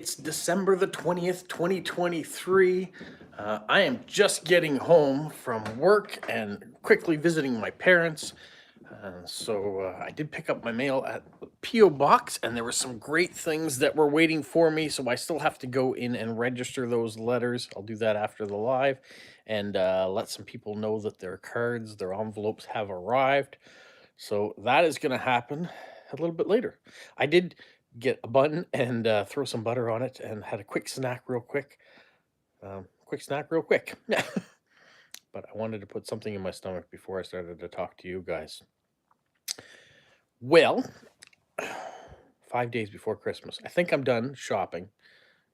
It's December the 20th, 2023. I am just getting home from work and quickly visiting my parents. I did pick up my mail at the P.O. Box, and there were some great things that were waiting for me. So I still have to go in and register those letters. I'll do that after the live and let some people know that their cards, their envelopes have arrived. So that is going to happen a little bit later. I did get a bun and throw some butter on it and had a quick snack real quick. Quick snack real quick. But I wanted to put something in my stomach before I started to talk to you guys. Well, 5 days before Christmas. I think I'm done shopping.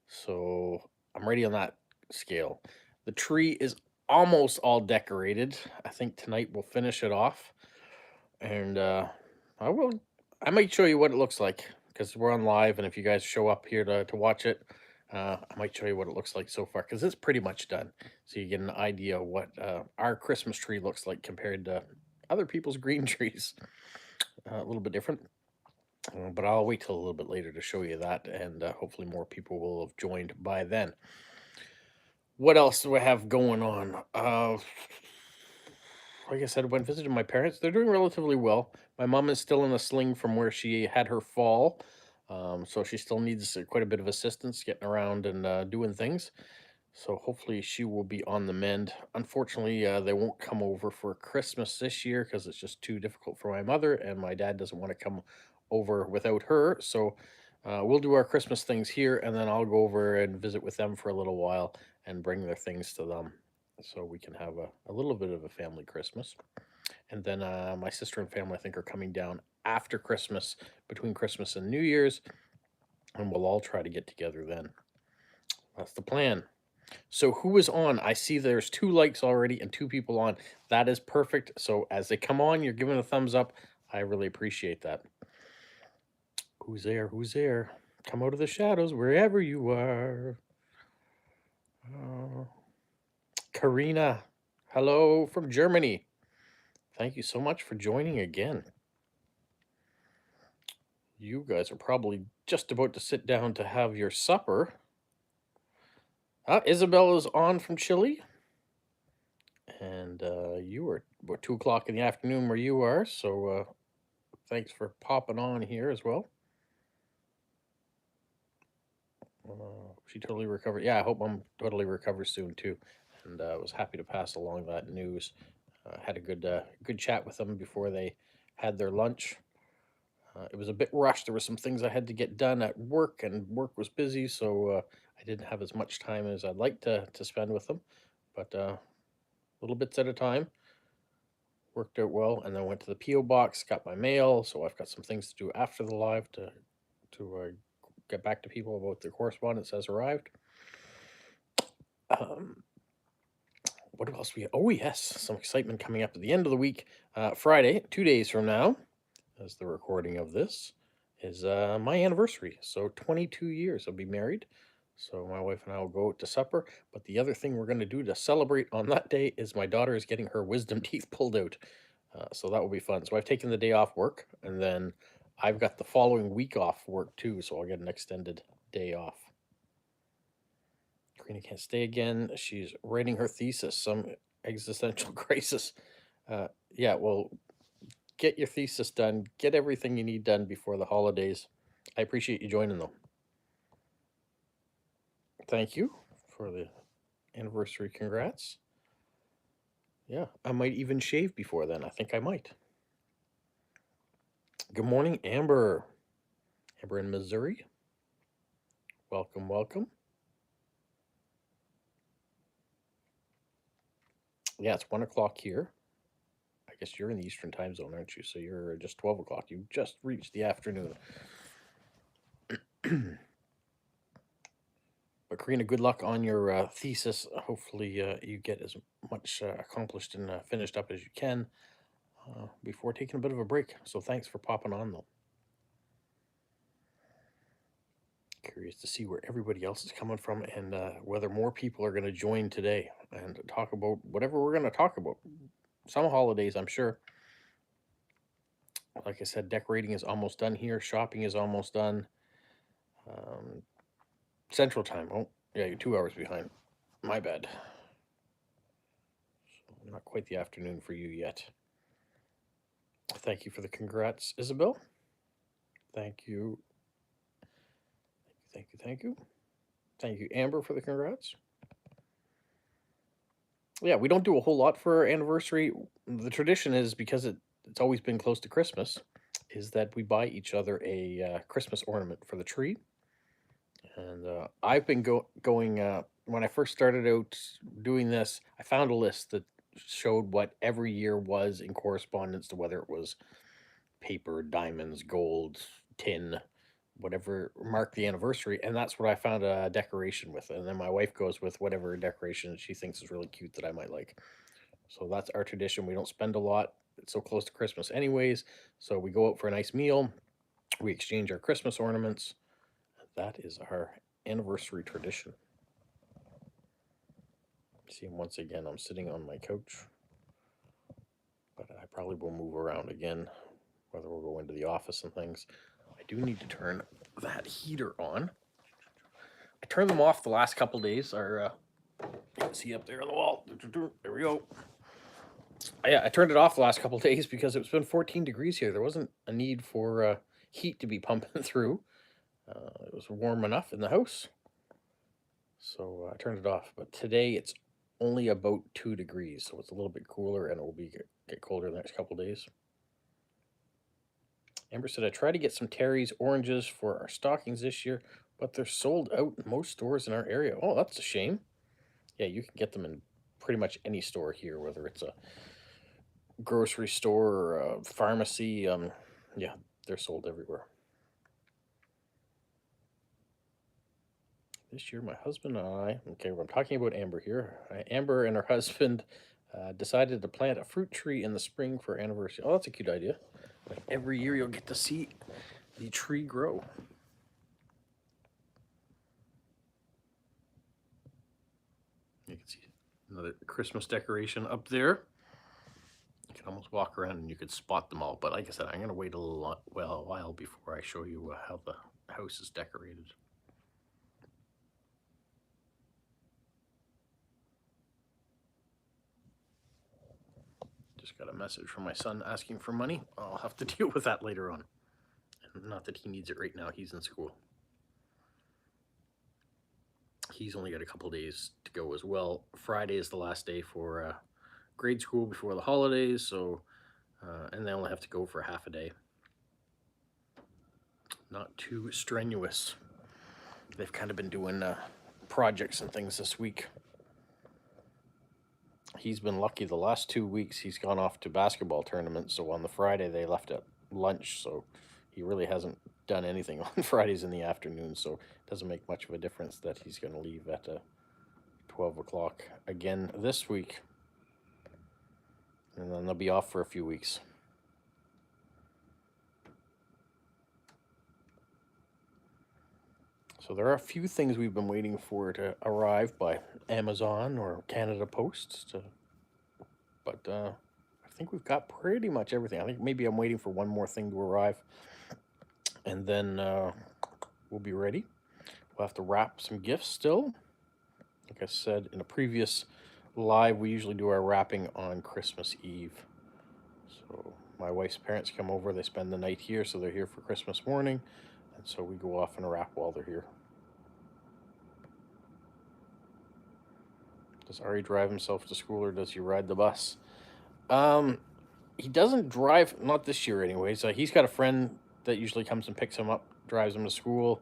So I'm ready on that scale. The tree is almost all decorated. I think tonight we'll finish it off. And I will I might show you what it looks like because we're on live, and if you guys show up here to watch it, I might show you what it looks like so far because it's pretty much done. So you get an idea of what our Christmas tree looks like compared to other people's green trees. A little bit different, but I'll wait till a little bit later to show you that, and hopefully more people will have joined by then. What else do I have going on? Like I said, went visited my parents. They're doing relatively well. My mom is still in a sling from where she had her fall. So she still needs quite a bit of assistance getting around and doing things. So hopefully she will be on the mend. Unfortunately, they won't come over for Christmas this year because it's just too difficult for my mother, and my dad doesn't want to come over without her. So we'll do our Christmas things here, and then I'll go over and visit with them for a little while and bring their things to them so we can have a little bit of a family Christmas. And then my sister and family, I think, are coming down after Christmas, between Christmas and New Year's, and we'll all try to get together then. That's the plan. So who is on? I see there's 2 likes already and 2 people on. That is perfect. So as they come on, you're giving a thumbs up. I really appreciate that. Who's there? Who's there? Come out of the shadows wherever you are. Karina, hello from Germany. Thank you so much for joining again. You guys are probably just about to sit down to have your supper. Isabel is on from Chile. And you are about 2 o'clock in the afternoon where you are. So thanks for popping on here as well. She totally recovered. Yeah, I hope Mom totally recovers soon too. And I was happy to pass along that news. Had a good chat with them before they had their lunch. It was a bit rushed. There were some things I had to get done at work, and work was busy, so I didn't have as much time as I'd like to spend with them. But little bits at a time. Worked out well, and then went to the P.O. box, got my mail, so I've got some things to do after the live to get back to people about their correspondence has arrived. What else we? Oh yes, some excitement coming up at the end of the week. Friday, 2 days from now, as the recording of this is my anniversary. So 22 years I'll be married. So my wife and I will go out to supper. But the other thing we're going to do to celebrate on that day is my daughter is getting her wisdom teeth pulled out. So that will be fun. So I've taken the day off work, and then I've got the following week off work too. So I'll get an extended day off. Karina can't stay again. She's writing her thesis, some existential crisis. Yeah, well, get your thesis done. Get everything you need done before the holidays. I appreciate you joining, though. Thank you for the anniversary congrats. Yeah, I might even shave before then. I think I might. Good morning, Amber. Amber in Missouri. Welcome, welcome. Yeah, it's 1 o'clock here. I guess you're in the Eastern time zone, aren't you? So you're just 12 o'clock. You just reached the afternoon. But Karina, good luck on your thesis. Hopefully you get as much accomplished and finished up as you can before taking a bit of a break. So thanks for popping on, though. Curious to see where everybody else is coming from and whether more people are going to join today and talk about whatever we're going to talk about. Some holidays, I'm sure. Like I said, decorating is almost done here. Shopping is almost done. Central Time. Oh, yeah, you're 2 hours behind. My bad. So not quite the afternoon for you yet. Thank you for the congrats, Isabel. Thank you. Thank you. Thank you. Thank you, Amber, for the congrats. Yeah, we don't do a whole lot for our anniversary. The tradition is because it's always been close to Christmas, is that we buy each other a Christmas ornament for the tree. And I've been going when I first started out doing this. I found a list that showed what every year was in correspondence to whether it was paper, diamonds, gold, tin, whatever marked the anniversary, and that's what I found a decoration with. And then my wife goes with whatever decoration she thinks is really cute that I might like. So that's our tradition. We don't spend a lot. It's so close to Christmas anyways. So we go out for a nice meal. We exchange our Christmas ornaments. That is our anniversary tradition. See, once again, I'm sitting on my couch, but I probably will move around again, whether we'll go into the office and things. I do need to turn that heater on. I turned them off the last couple days. Our you can see up there on the wall. There we go. Yeah, I turned it off the last couple days because it's been 14 degrees here. There wasn't a need for heat to be pumping through. It was warm enough in the house, so I turned it off. But today it's only about 2 degrees, so it's a little bit cooler, and it will get colder the next couple days. Amber said, I tried to get some Terry's oranges for our stockings this year, but they're sold out in most stores in our area. Oh, that's a shame. Yeah, you can get them in pretty much any store here, whether it's a grocery store or a pharmacy. Yeah, they're sold everywhere. This year, my husband and I, okay, I'm talking about Amber here. Amber and her husband decided to plant a fruit tree in the spring for anniversary. Oh, that's a cute idea. Like every year you'll get to see the tree grow. You can see another Christmas decoration up there. You can almost walk around and you could spot them all. But like I said, I'm going to wait a while before I show you how the house is decorated. Just got a message from my son asking for money. I'll have to deal with that later on. Not that he needs it right now. He's in school. He's only got a couple days to go as well. Friday is the last day for grade school before the holidays, so and they only have to go for half a day. Not too strenuous. They've kind of been doing projects and things this week. He's been lucky the last 2 weeks. He's gone off to basketball tournaments, so on the Friday they left at lunch, so he really hasn't done anything on Fridays in the afternoon, so it doesn't make much of a difference that he's going to leave at 12 o'clock again this week. And then they'll be off for a few weeks. So there are a few things we've been waiting for to arrive by Amazon or Canada Post. But I think we've got pretty much everything. I think maybe I'm waiting for one more thing to arrive. And then we'll be ready. We'll have to wrap some gifts still. Like I said in a previous live, we usually do our wrapping on Christmas Eve. So my wife's parents come over. They spend the night here, so they're here for Christmas morning. And so we go off and wrap while they're here. Does Ari drive himself to school or does he ride the bus? He doesn't drive, not this year anyways. He's got a friend that usually comes and picks him up, drives him to school.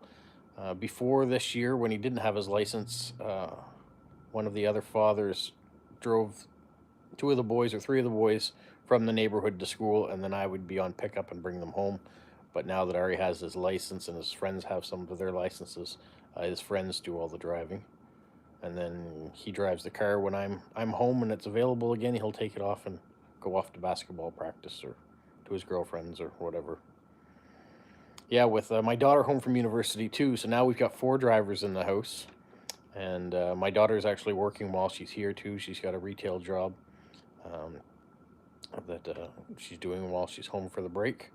Before this year, when he didn't have his license, one of the other fathers drove 2 of the boys or 3 of the boys from the neighborhood to school, and then I would be on pickup and bring them home. But now that Ari has his license and his friends have some of their licenses, his friends do all the driving. And then he drives the car when I'm home and it's available again. He'll take it off and go off to basketball practice or to his girlfriend's or whatever. Yeah, with my daughter home from university too, so now we've got 4 drivers in the house. And my daughter's actually working while she's here too. She's got a retail job that she's doing while she's home for the break.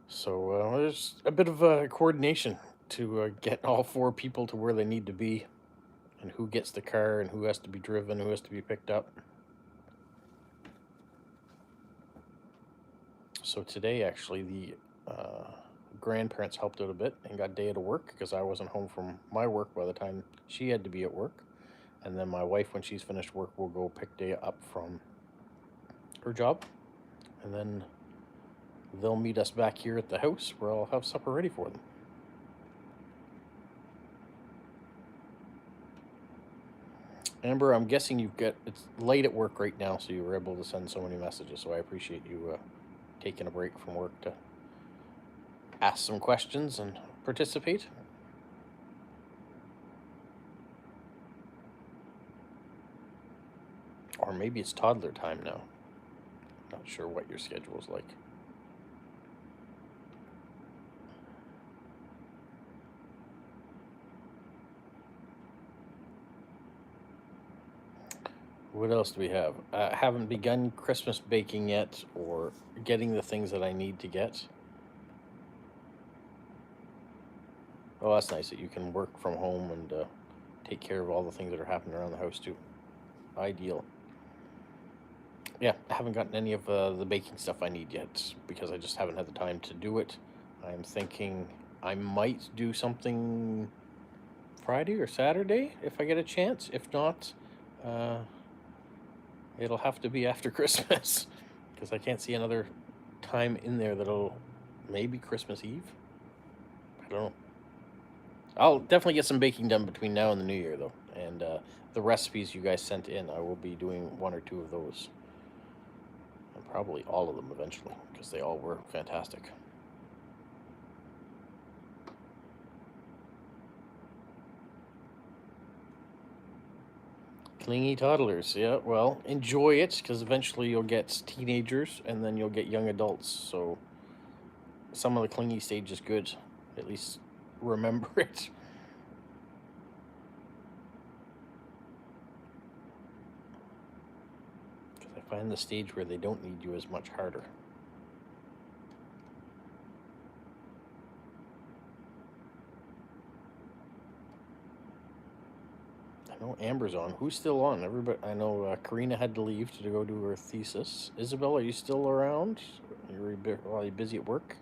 So there's a bit of coordination to get all 4 people to where they need to be, and who gets the car, and who has to be driven, who has to be picked up. So today, actually, the grandparents helped out a bit and got day out of work because I wasn't home from my work by the time she had to be at work. And then my wife, when she's finished work, will go pick Day up from her job. And then they'll meet us back here at the house where I'll have supper ready for them. Amber, I'm guessing it's late at work right now, so you were able to send so many messages. So I appreciate you taking a break from work to ask some questions and participate. Or maybe it's toddler time now. Not sure what your schedule is like. What else do we have? Haven't begun Christmas baking yet, or getting the things that I need to get. Oh, that's nice that you can work from home and take care of all the things that are happening around the house too. Ideal. Yeah, I haven't gotten any of the baking stuff I need yet because I just haven't had the time to do it. I'm thinking I might do something Friday or Saturday if I get a chance. If not, it'll have to be after Christmas because I can't see another time in there that'll maybe Christmas Eve. I don't know. I'll definitely get some baking done between now and the new year though. And the recipes you guys sent in, I will be doing 1 or 2 of those. And probably all of them eventually because they all were fantastic. Clingy toddlers, yeah, well, enjoy it, because eventually you'll get teenagers, and then you'll get young adults, so some of the clingy stage is good. At least remember it. Because I find the stage where they don't need you is much harder. I know Amber's on. Who's still on? Everybody. I know Karina had to leave to go do her thesis. Isabel, are you still around? Are you busy at work?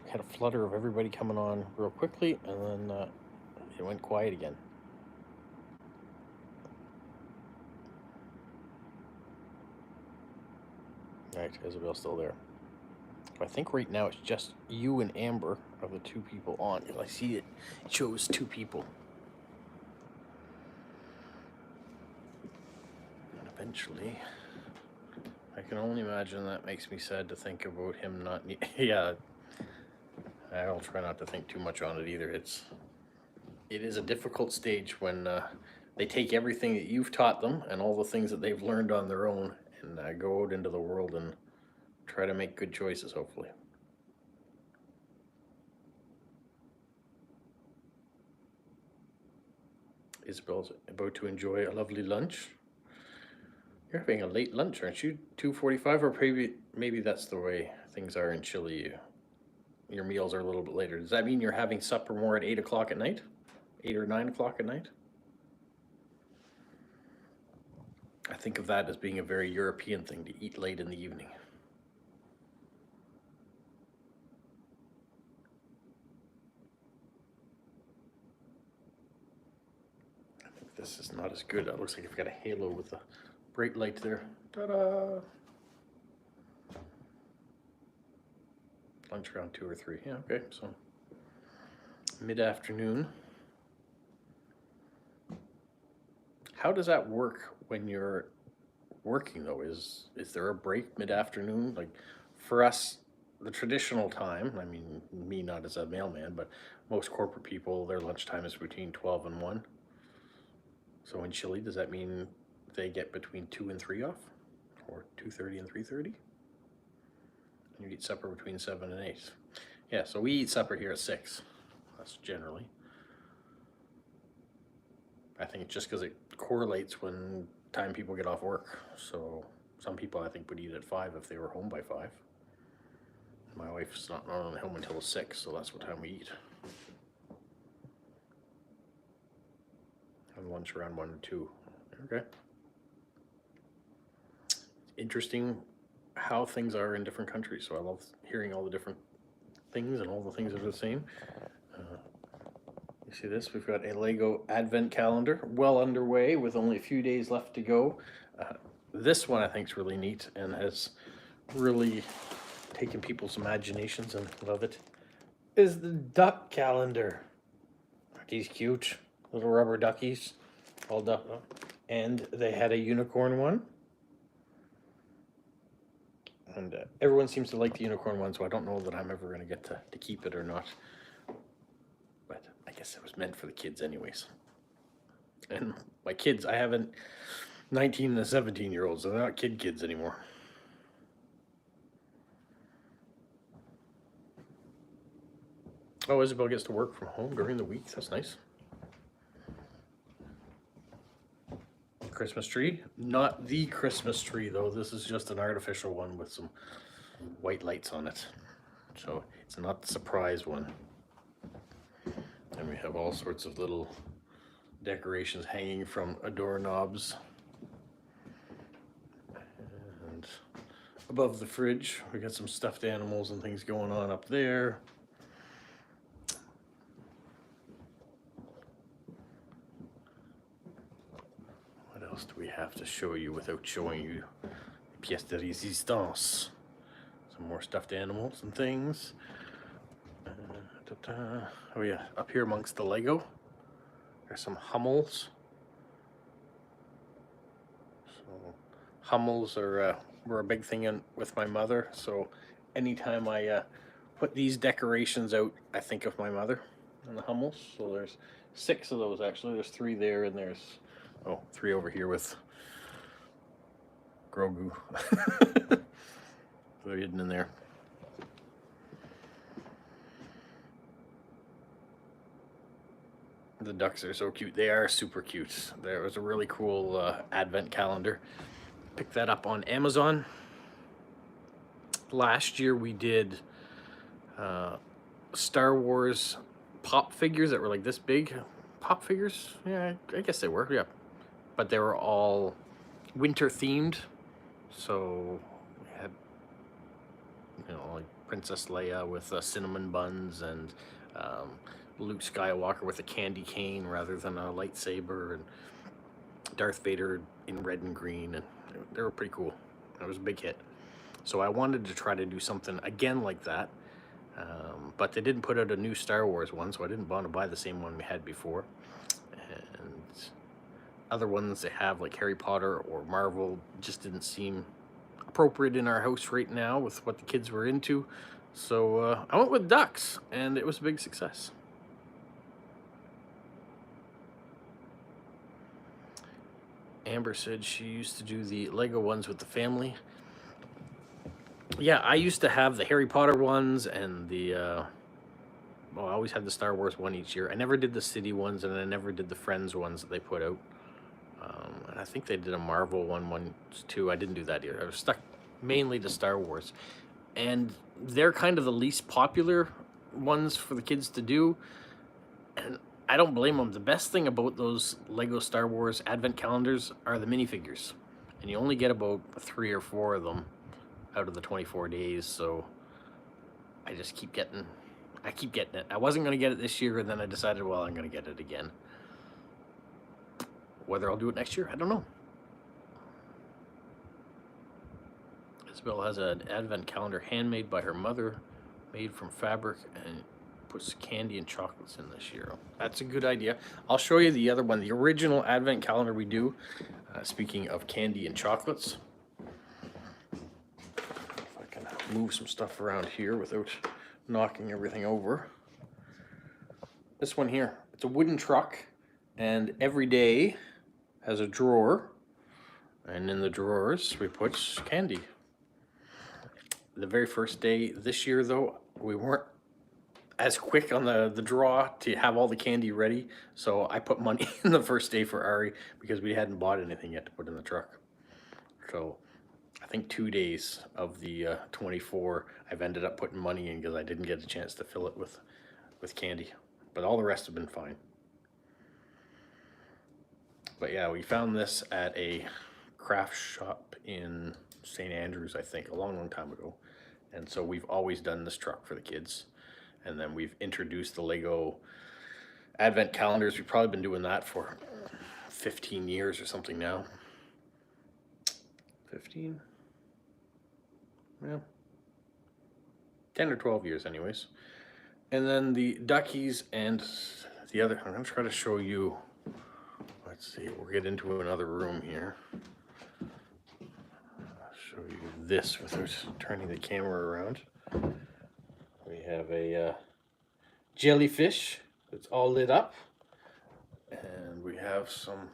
Had a flutter of everybody coming on real quickly, and then it went quiet again. All right, Isabel's still there. I think right now it's just you and Amber are the 2 people on. I see it shows 2 people. And eventually, I can only imagine that makes me sad to think about him not. Yeah, I'll try not to think too much on it either. It is a difficult stage when they take everything that you've taught them and all the things that they've learned on their own and go out into the world and try to make good choices, hopefully. Isabel's about to enjoy a lovely lunch. You're having a late lunch, aren't you? 2:45, or maybe that's the way things are in Chile. Your meals are a little bit later. Does that mean you're having supper more at 8 o'clock at night? 8 or 9 o'clock at night? I think of that as being a very European thing to eat late in the evening. I think this is not as good. It looks like I've got a halo with a bright light there. Ta-da! Lunch around 2 or 3. Yeah, okay, so mid-afternoon. How does that work when you're working though? Is there a break mid-afternoon? Like for us, the traditional time, I mean, me not as a mailman, but most corporate people, their lunchtime is between 12 and 1. So in Chile, does that mean they get between 2 and 3 off? Or 2:30 and 3:30? And you eat supper between 7 and 8. Yeah, so we eat supper here at 6. That's generally. I think just because it correlates when time people get off work. So some people I think would eat at 5 if they were home by 5. My wife's not normally home until 6, so that's what time we eat. Have lunch around 1 or 2. Okay. Interesting how things are in different countries, so I love hearing all the different things and all the things that are the same. You see this? We've got a Lego advent calendar well underway with only a few days left to go. This one I think is really neat and has really taken people's imaginations, and love it, is the duck calendar. Aren't these cute? Little rubber duckies, all duck. And they had a unicorn one. And everyone seems to like the unicorn one, so I don't know that I'm ever going to get to keep it or not. But I guess it was meant for the kids anyways. And my kids, I have a 19 and a 17-year-olds, so they're not kids anymore. Oh, Isabel gets to work from home during the week. That's nice. Christmas tree. Not the Christmas tree, though. This is just an artificial one with some white lights on it. So it's not the surprise one. And we have all sorts of little decorations hanging from doorknobs. And above the fridge, we got some stuffed animals and things going on up there. What else do we have to show you without showing you pièce de résistance? Some more stuffed animals and things. Oh yeah, up here amongst the Lego, there's some Hummels. So Hummels are were a big thing with my mother. So anytime I put these decorations out, I think of my mother and the Hummels. So there's 6 of those actually. There's 3 there, and there's 3 over here with Grogu. They're hidden in there. The ducks are so cute. They are super cute. There was a really cool advent calendar. Picked that up on Amazon. Last year we did Star Wars pop figures that were like this big. Pop figures? Yeah, I guess they were, yeah. But they were all winter themed. So we had, like Princess Leia with cinnamon buns, and Luke Skywalker with a candy cane rather than a lightsaber, and Darth Vader in red and green, and they were pretty cool. It was a big hit. So I wanted to try to do something again like that, but they didn't put out a new Star Wars one, so I didn't want to buy the same one we had before. And other ones they have, like Harry Potter or Marvel, just didn't seem appropriate in our house right now with what the kids were into. So I went with ducks, and it was a big success. Amber said she used to do the Lego ones with the family. Yeah, I used to have the Harry Potter ones and the, I always had the Star Wars one each year. I never did the City ones, and I never did the Friends ones that they put out. And I think they did a Marvel one too. I didn't do that either. I was stuck mainly to Star Wars. And they're kind of the least popular ones for the kids to do. And I don't blame them. The best thing about those Lego Star Wars advent calendars are the minifigures. And you only get about 3 or 4 of them out of the 24 days. So I just keep getting it. I wasn't going to get it this year, and then I decided, well, I'm going to get it again. Whether I'll do it next year, I don't know. Isabel has an advent calendar handmade by her mother, made from fabric, and puts candy and chocolates in this year. That's a good idea. I'll show you the other one, the original advent calendar we do. Speaking of candy and chocolates, if I can move some stuff around here without knocking everything over. This one here, it's a wooden truck, and every day has a drawer, and in the drawers we put candy. The very first day this year, though, we weren't as quick on the draw to have all the candy ready, so I put money in the first day for Ari because we hadn't bought anything yet to put in the truck. So I think 2 days of the 24, I've ended up putting money in because I didn't get a chance to fill it with candy. But all the rest have been fine. But yeah, we found this at a craft shop in St. Andrews, I think, a long, long time ago. And so we've always done this truck for the kids. And then we've introduced the Lego Advent calendars. We've probably been doing that for 15 years or something now. 15? Yeah. 10 or 12 years anyways. And then the duckies and the other, I'm going to try to show you. Let's see, we'll get into another room here. I'll show you this without turning the camera around. We have a jellyfish that's all lit up. And we have some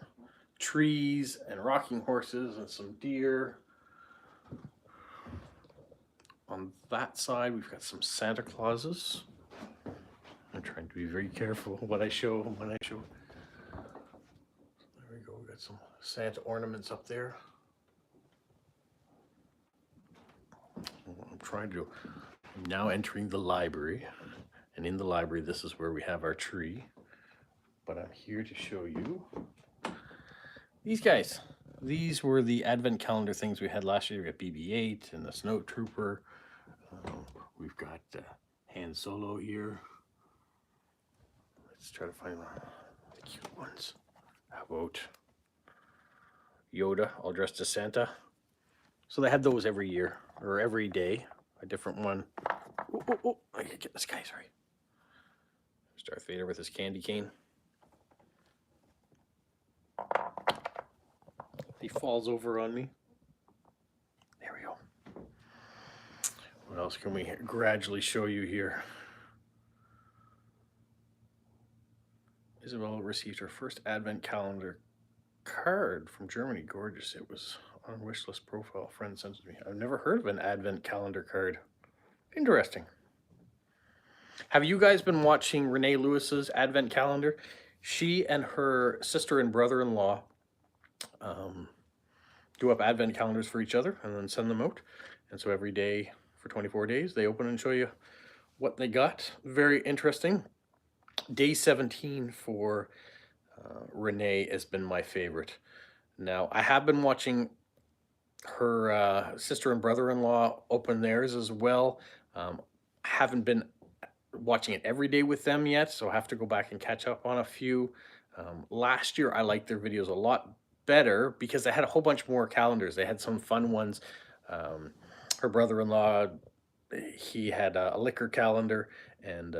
trees and rocking horses and some deer. On that side, we've got some Santa Clauses. I'm trying to be very careful what I show when I show. There we go, we got some Santa ornaments up there. I'm now entering the library. And in the library, this is where we have our tree. But I'm here to show you these guys. These were the advent calendar things we had last year. We got BB-8 and the Snow Trooper. We've got Han Solo here. Let's try to find the cute ones. How about Yoda, all dressed as Santa? So they had those every year, or every day, a different one. Oh, I gotta get this guy, sorry. Darth Vader with his candy cane. He falls over on me. There we go. What else can we gradually show you here? Isabel received her first advent calendar card from Germany. Gorgeous. It was on wish list profile. Friend sent it to me. I've never heard of an advent calendar card. Interesting. Have you guys been watching Renee Lewis's advent calendar? She and her sister and brother-in-law do up advent calendars for each other and then send them out. And so every day for 24 days, they open and show you what they got. Very interesting. Day 17 for Renee has been my favorite. Now, I have been watching her sister and brother-in-law open theirs as well. I haven't been watching it every day with them yet, so I have to go back and catch up on a few. Last year, I liked their videos a lot better because they had a whole bunch more calendars. They had some fun ones. Her brother-in-law, he had a liquor calendar, and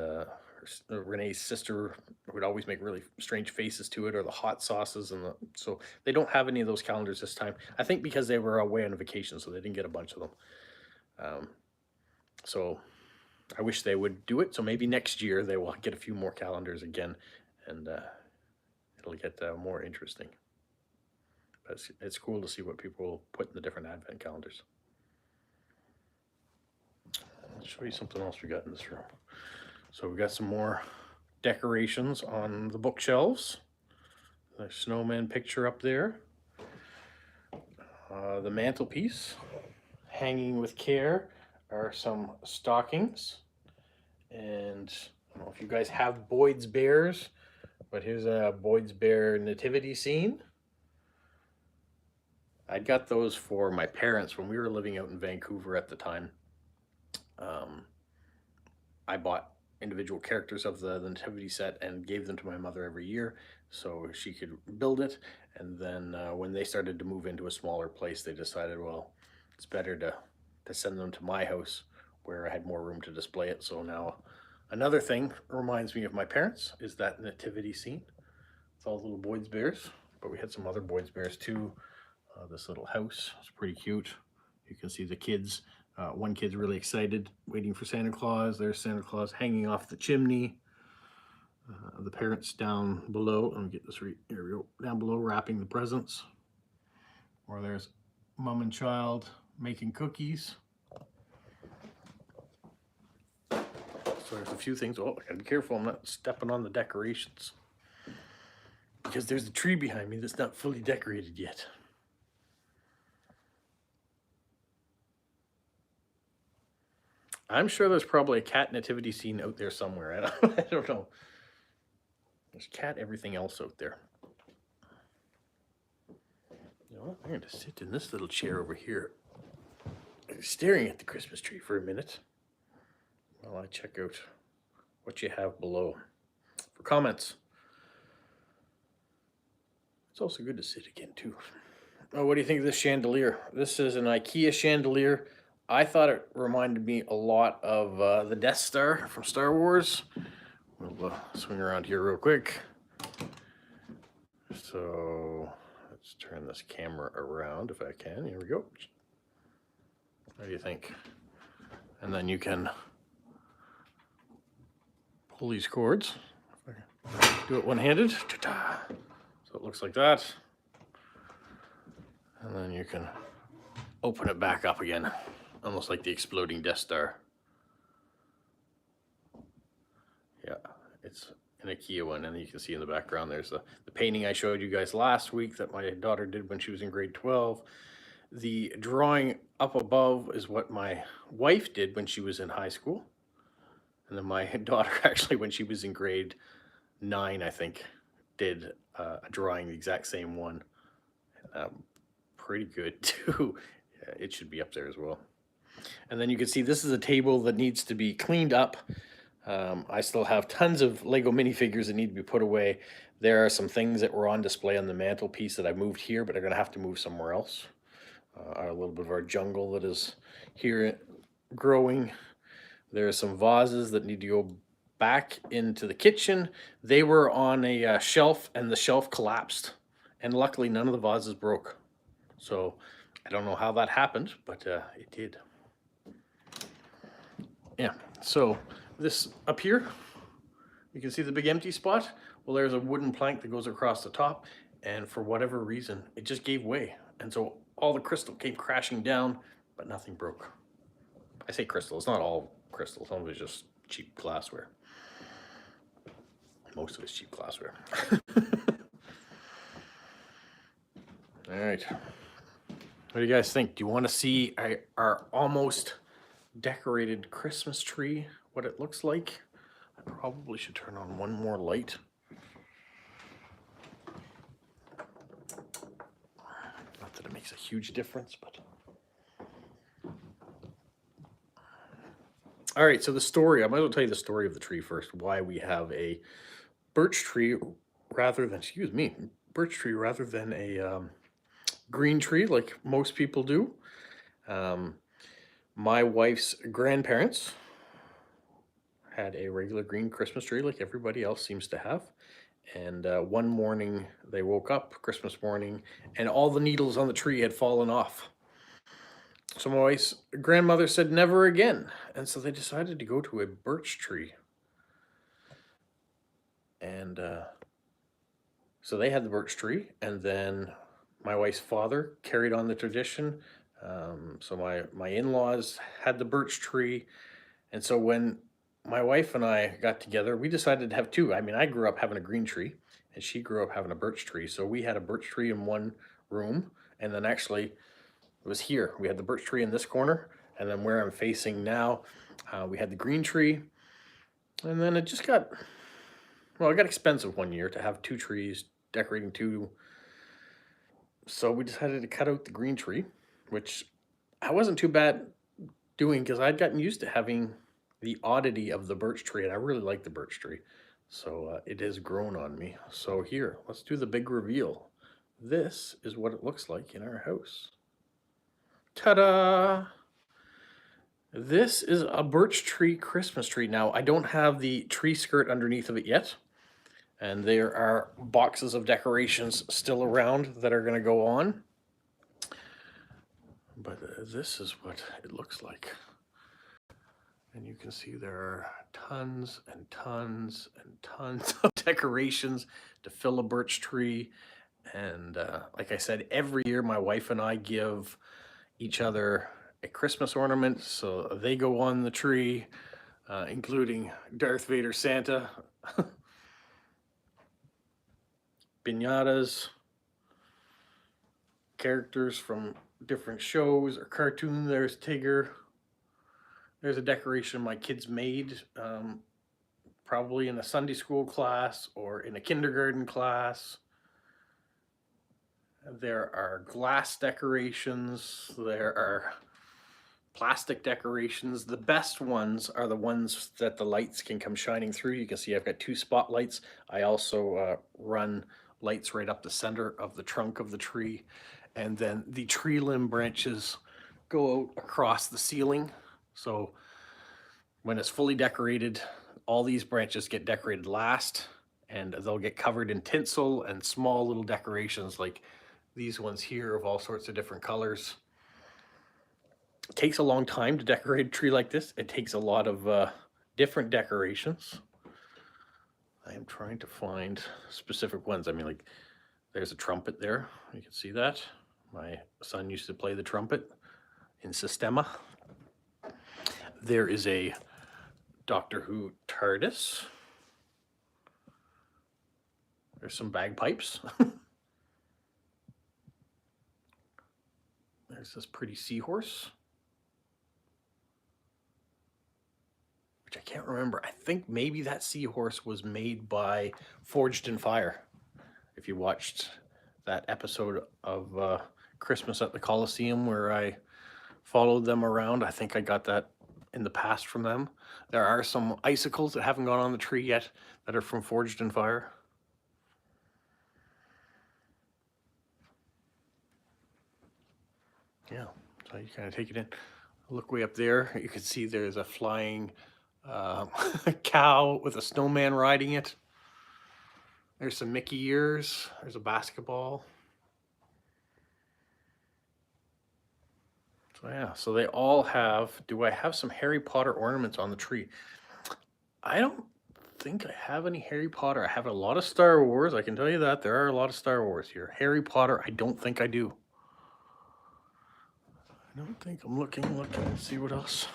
Renee's sister would always make really strange faces to it, or the hot sauces, and so they don't have any of those calendars this time. I think because they were away on vacation, so they didn't get a bunch of them. So I wish they would do it. So maybe next year they will get a few more calendars again, and it'll get more interesting. But it's cool to see what people put in the different advent calendars. I'll show you something else we got in this room. So we got some more decorations on the bookshelves. The snowman picture up there. The mantelpiece, hanging with care, are some stockings. And I don't know if you guys have Boyd's Bears, but here's a Boyd's Bear nativity scene. I got those for my parents when we were living out in Vancouver at the time. I bought individual characters of the nativity set and gave them to my mother every year so she could build it. And then when they started to move into a smaller place, they decided, well, it's better to send them to my house where I had more room to display it. So now another thing reminds me of my parents is that nativity scene with all the little Boyd's Bears. But we had some other Boyd's Bears too. This little house is pretty cute. You can see the kids. One kid's really excited, waiting for Santa Claus. There's Santa Claus hanging off the chimney. The parents down below, let me get this right, here we go, down below wrapping the presents. Or there's mom and child making cookies. So there's a few things. Oh, I gotta be careful I'm not stepping on the decorations, because there's a tree behind me that's not fully decorated yet. I'm sure there's probably a cat nativity scene out there somewhere. I don't, I don't know. There's cat everything else out there. You know what? I'm going to sit in this little chair over here, staring at the Christmas tree for a minute while I check out what you have below for comments. It's also good to sit again, too. Oh, what do you think of this chandelier? This is an IKEA chandelier. I thought it reminded me a lot of the Death Star from Star Wars. We'll swing around here real quick. So let's turn this camera around if I can. Here we go. What do you think? And then you can pull these cords. Do it one-handed. Ta-ta. So it looks like that. And then you can open it back up again, almost like the exploding Death Star. Yeah, it's an IKEA one, and you can see in the background there's the painting I showed you guys last week that my daughter did when she was in grade 12. The drawing up above is what my wife did when she was in high school. And then my daughter, actually, when she was in grade 9, I think, did a drawing, the exact same one. Pretty good, too. Yeah, it should be up there as well. And then you can see this is a table that needs to be cleaned up. I still have tons of Lego minifigures that need to be put away. There are some things that were on display on the mantelpiece that I moved here, but I'm going to have to move somewhere else. A little bit of our jungle that is here growing. There are some vases that need to go back into the kitchen. They were on a shelf, and the shelf collapsed. And luckily, none of the vases broke. So I don't know how that happened, but it did. Yeah, so this up here, you can see the big empty spot. Well, there's a wooden plank that goes across the top, and for whatever reason, it just gave way. And so all the crystal came crashing down, but nothing broke. I say crystal, it's not all crystal. Some of it's just cheap glassware. Most of it's cheap glassware. All right. What do you guys think? Do you want to see our almost decorated Christmas tree, what it looks like? I probably should turn on one more light. Not that it makes a huge difference, but... All right, so the story, I might as well tell you the story of the tree first, why we have a birch tree rather than, birch tree rather than a green tree like most people do. My wife's grandparents had a regular green Christmas tree like everybody else seems to have. And one morning they woke up, Christmas morning, and all the needles on the tree had fallen off. So my wife's grandmother said, never again. And so they decided to go to a birch tree. And so they had the birch tree, and then my wife's father carried on the tradition. So my in-laws had the birch tree. And so when my wife and I got together, we decided to have two. I mean, I grew up having a green tree, and she grew up having a birch tree. So we had a birch tree in one room, and then actually it was here. We had the birch tree in this corner, and then where I'm facing now, we had the green tree. And then it just got, well, it got expensive one year to have two trees, decorating two. So we decided to cut out the green tree, which I wasn't too bad doing because I'd gotten used to having the oddity of the birch tree, and I really like the birch tree. So it has grown on me. So here, let's do the big reveal. This is what it looks like in our house. Ta-da! This is a birch tree Christmas tree. Now, I don't have the tree skirt underneath of it yet, and there are boxes of decorations still around that are going to go on. But this is what it looks like. And you can see there are tons and tons and tons of decorations to fill a birch tree. And like I said, every year my wife and I give each other a Christmas ornament. So they go on the tree, including Darth Vader Santa, piñatas, characters from different shows or cartoons. There's Tigger. There's a decoration my kids made, probably in a Sunday school class or in a kindergarten class. There are glass decorations. There are plastic decorations. The best ones are the ones that the lights can come shining through. You can see I've got two spotlights. I also run lights right up the center of the trunk of the tree. And then the tree limb branches go out across the ceiling. So when it's fully decorated, all these branches get decorated last, and they'll get covered in tinsel and small little decorations like these ones here of all sorts of different colors. It takes a long time to decorate a tree like this. It takes a lot of different decorations. I am trying to find specific ones. I mean, like, there's a trumpet there. You can see that. My son used to play the trumpet in Sistema. There is a Doctor Who TARDIS. There's some bagpipes. There's this pretty seahorse, which I can't remember. I think maybe that seahorse was made by Forged in Fire. If you watched that episode of Christmas at the Coliseum where I followed them around, I think I got that in the past from them. There are some icicles that haven't gone on the tree yet that are from Forged in Fire. Yeah, so you kind of take it in. Look way up there. You can see there's a flying cow with a snowman riding it. There's some Mickey ears. There's a basketball. So yeah, so they all have, do I have some Harry Potter ornaments on the tree? I don't think I have any Harry Potter. I have a lot of Star Wars. I can tell you that. There are a lot of Star Wars here. Harry Potter, I don't think I do. I don't think I'm looking, see what else.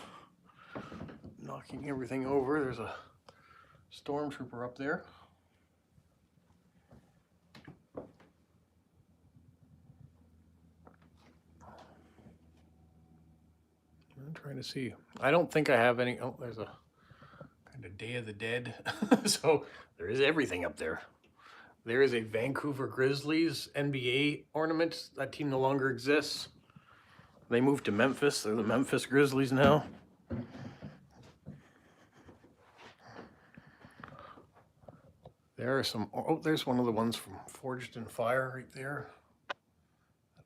Knocking everything over. There's a stormtrooper up there. I'm trying to see. I don't think I have any. Oh, there's a kind of Day of the Dead. So there is everything up there. There is a Vancouver Grizzlies NBA ornament. That team no longer exists. They moved to Memphis. They're the Memphis Grizzlies now. There are some, oh, there's one of the ones from Forged in Fire right there.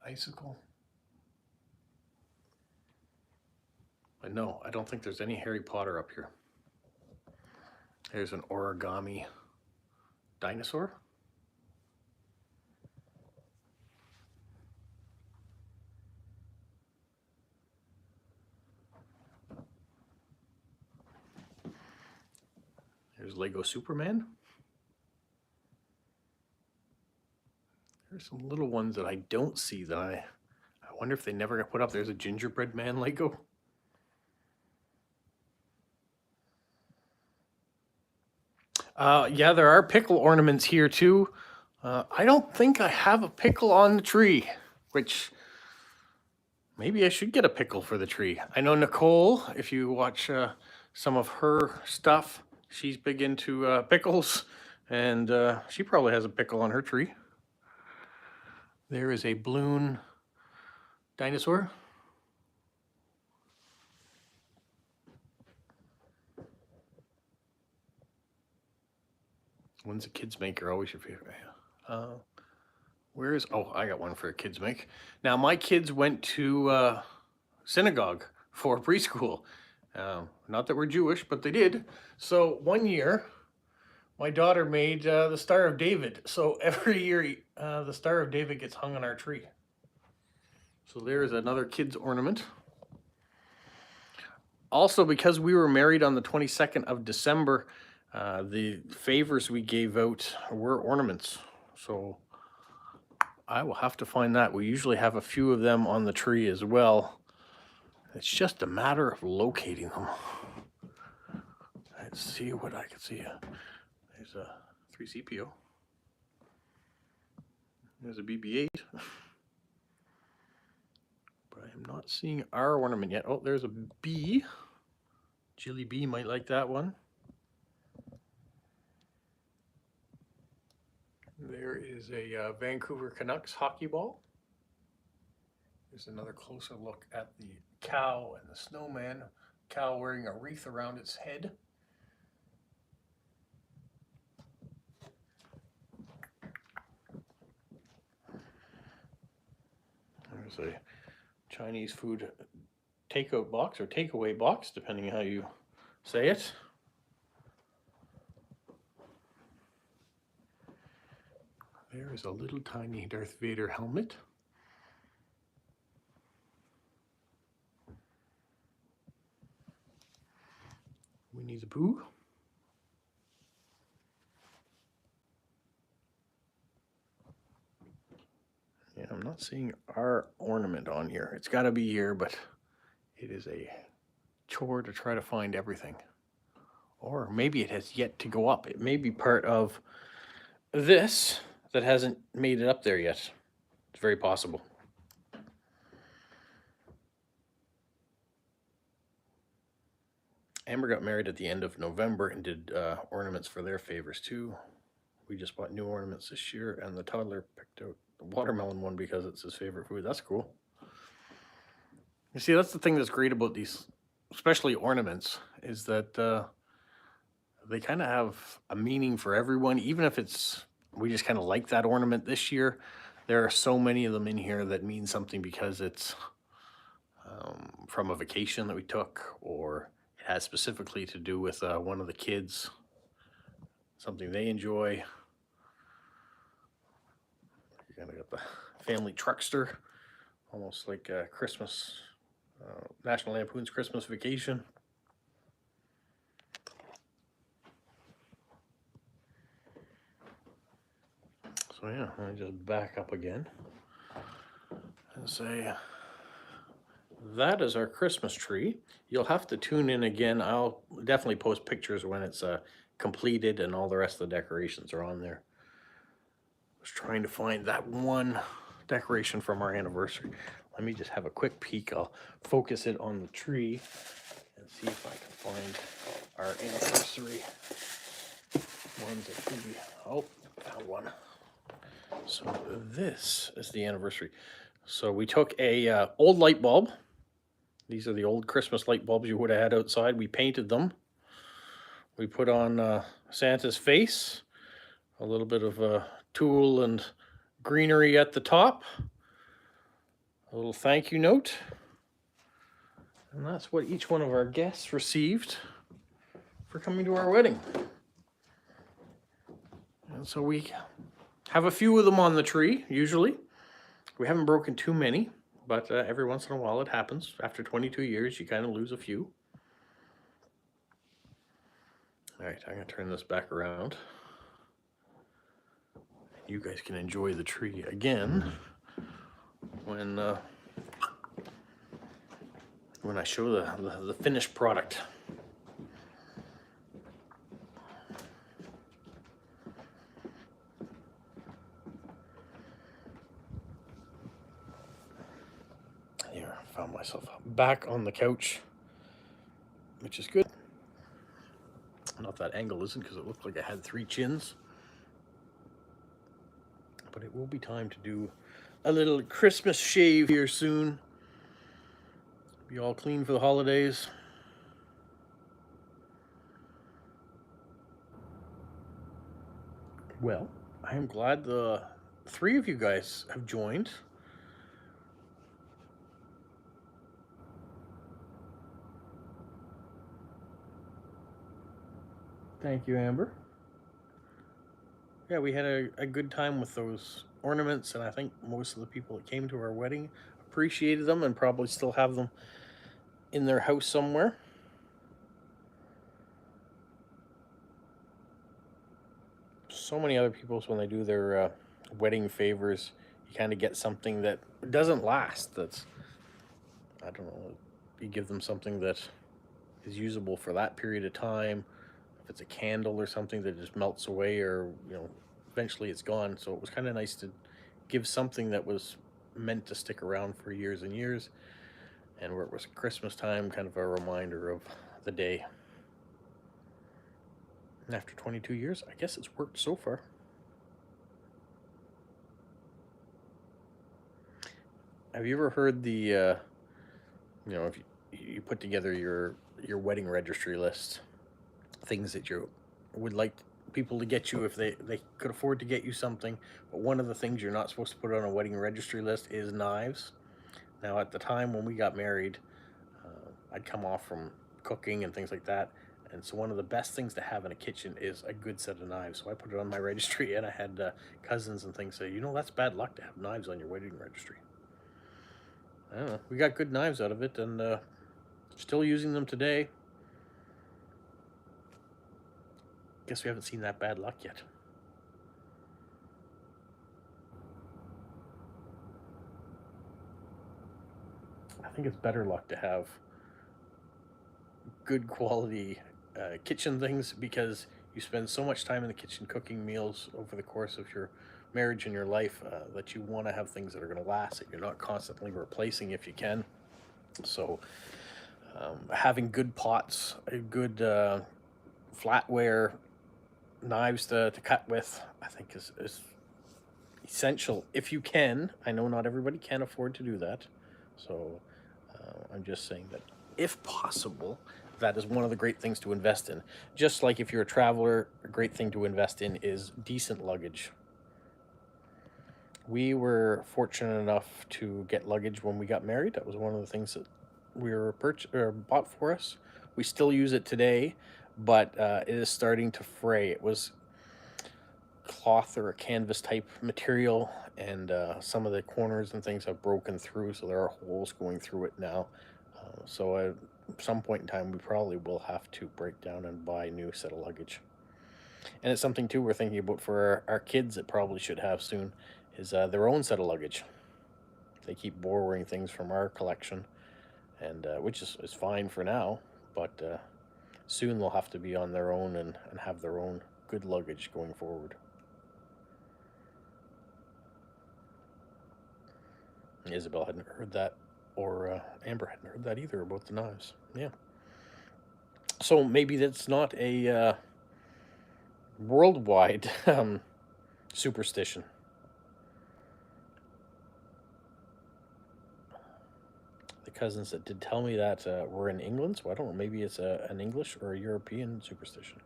An icicle. But no, I don't think there's any Harry Potter up here. There's an origami dinosaur. There's Lego Superman. There's some little ones that I don't see that I wonder if they never got put up. There's a gingerbread man Lego. Yeah, there are pickle ornaments here too. I don't think I have a pickle on the tree, which maybe I should get a pickle for the tree. I know Nicole, if you watch some of her stuff, she's big into pickles, and she probably has a pickle on her tree. There is a balloon dinosaur. One's a kids make are always your favorite. Where is, oh, I got one for a kids make. Now, my kids went to synagogue for preschool. Not that we're Jewish, but they did. So one year, my daughter made the Star of David. So every year, the Star of David gets hung on our tree. So there is another kid's ornament. Also, because we were married on the 22nd of December, the favors we gave out were ornaments. So I will have to find that. We usually have a few of them on the tree as well. It's just a matter of locating them. Let's see what I can see. There's a 3CPO. There's a BB-8. But I am not seeing our ornament yet. Oh, there's a bee. Jilly B might like that one. There is a Vancouver Canucks hockey ball. Here's another closer look at the cow and the snowman. Cow wearing a wreath around its head. There's a Chinese food takeout box or takeaway box, depending how you say it. There is a little tiny Darth Vader helmet. Winnie the Pooh. Yeah, I'm not seeing our ornament on here. It's got to be here, but it is a chore to try to find everything. Or maybe it has yet to go up. It may be part of this that hasn't made it up there yet. It's very possible. Amber got married at the end of November and did ornaments for their favors too. We just bought new ornaments this year, and the toddler picked out the watermelon one because it's his favorite food. That's cool. You see, that's the thing that's great about these, especially ornaments, is that they kind of have a meaning for everyone, even if it's, we just kind of like that ornament this year. There are so many of them in here that mean something because it's from a vacation that we took, or it has specifically to do with one of the kids, something they enjoy. You kind of got the family truckster, almost like Christmas, National Lampoon's Christmas Vacation. So yeah, I just back up again and say, that is our Christmas tree. You'll have to tune in again. I'll definitely post pictures when it's completed and all the rest of the decorations are on there. I was trying to find that one decoration from our anniversary. Let me just have a quick peek. I'll focus it on the tree and see if I can find our anniversary ones. Oh, found one. So this is the anniversary. So we took a old light bulb. These are the old Christmas light bulbs you would have had outside. We painted them. We put on Santa's face, a little bit of tulle and greenery at the top, a little thank you note, and that's what each one of our guests received for coming to our wedding. And so we have a few of them on the tree, usually. We haven't broken too many, but every once in a while it happens. After 22 years, you kind of lose a few. All right, I'm going to turn this back around. You guys can enjoy the tree again when I show the finished product. Here, I found myself back on the couch, which is good. Not that angle isn't, because it looked like I had 3 chins. But it will be time to do a little Christmas shave here soon. Be all clean for the holidays. Well, I am glad the 3 of you guys have joined. Thank you, Amber. Yeah, we had a good time with those ornaments, and I think most of the people that came to our wedding appreciated them and probably still have them in their house somewhere. So many other people, when they do their wedding favors, you kind of get something that doesn't last. That's, I don't know, you give them something that is usable for that period of time. If it's a candle or something that just melts away, or eventually it's gone. So it was kind of nice to give something that was meant to stick around for years and years, and where it was Christmas time, kind of a reminder of the day. And after 22 years, I guess it's worked so far. Have you ever heard if you put together your wedding registry list, things that you would like people to get you if they could afford to get you something, but one of the things you're not supposed to put on a wedding registry list is knives. Now, at the time when we got married, I'd come off from cooking and things like that, and so one of the best things to have in a kitchen is a good set of knives. So I put it on my registry, and I had cousins and things say, that's bad luck to have knives on your wedding registry. I don't know. We got good knives out of it, and still using them today. Guess we haven't seen that bad luck yet. I think it's better luck to have good quality kitchen things, because you spend so much time in the kitchen cooking meals over the course of your marriage and your life, that you want to have things that are going to last, that you're not constantly replacing if you can. So having good pots, a good flatware, knives to cut with, I think is essential if you can. I know not everybody can afford to do that, so I'm just saying that if possible, that is one of the great things to invest in. Just like if you're a traveler, a great thing to invest in is decent luggage. We were fortunate enough to get luggage when we got married. That was one of the things that we were bought for us. We still use it today, but it is starting to fray. It was cloth or a canvas type material, and some of the corners and things have broken through, so there are holes going through it now. So at some point in time, we probably will have to break down and buy a new set of luggage. And it's something too we're thinking about for our kids that probably should have soon, is their own set of luggage. They keep borrowing things from our collection, and which is fine for now, but soon they'll have to be on their own and have their own good luggage going forward. Isabel hadn't heard that, or Amber hadn't heard that either about the knives. Yeah. So maybe that's not a worldwide superstition. The cousins that did tell me that were in England, so I don't know. Maybe it's an English or a European superstition.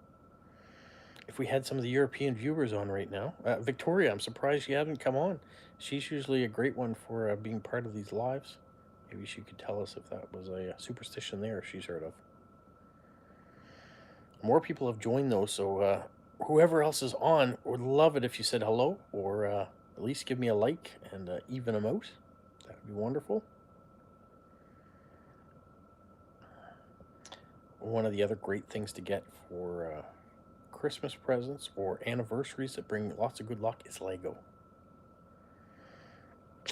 If we had some of the European viewers on right now, Victoria, I'm surprised she hasn't come on. She's usually a great one for being part of these lives. Maybe she could tell us if that was a superstition there she's heard of. More people have joined though, so whoever else is on, would love it if you said hello, or at least give me a like and even them out. That would be wonderful. One of the other great things to get for Christmas presents or anniversaries that bring lots of good luck is Lego.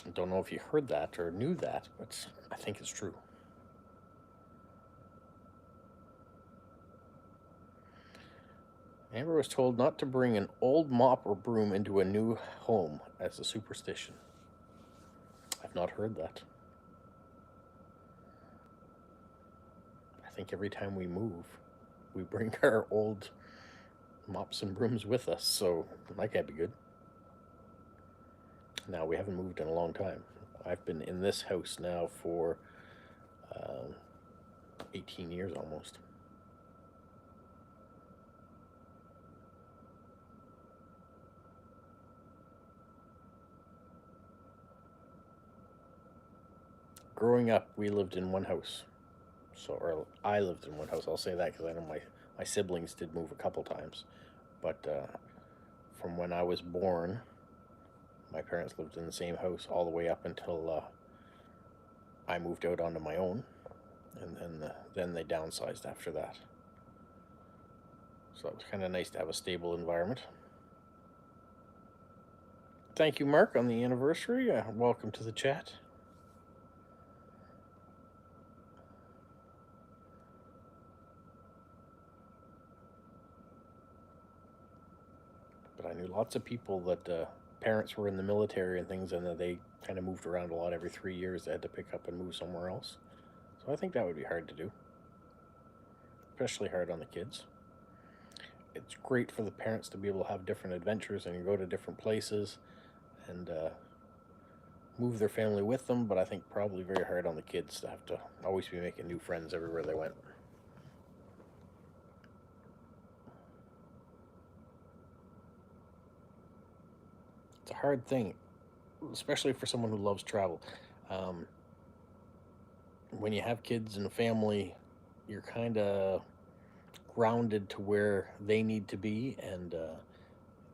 I don't know if you heard that or knew that, but I think it's true. Amber was told not to bring an old mop or broom into a new home as a superstition. I've not heard that. I think every time we move, we bring our old mops and brooms with us, so that can't be good. Now, we haven't moved in a long time. I've been in this house now for 18 years almost. Growing up, we lived in one house. Or I lived in one house. I'll say that because I know my siblings did move a couple times. But from when I was born, my parents lived in the same house all the way up until I moved out onto my own, and then they downsized after that. So it was kind of nice to have a stable environment. Thank you, Mark, on the anniversary. Welcome to the chat. But I knew lots of people that parents were in the military and things, and that they kind of moved around a lot. Every 3 years they had to pick up and move somewhere else. So I think that would be hard to do. especially hard on the kids. It's great for the parents to be able to have different adventures and go to different places and move their family with them, but I think probably very hard on the kids to have to always be making new friends everywhere they went. It's a hard thing, especially for someone who loves travel. Um, when you have kids and a family, you're kind of grounded to where they need to be, and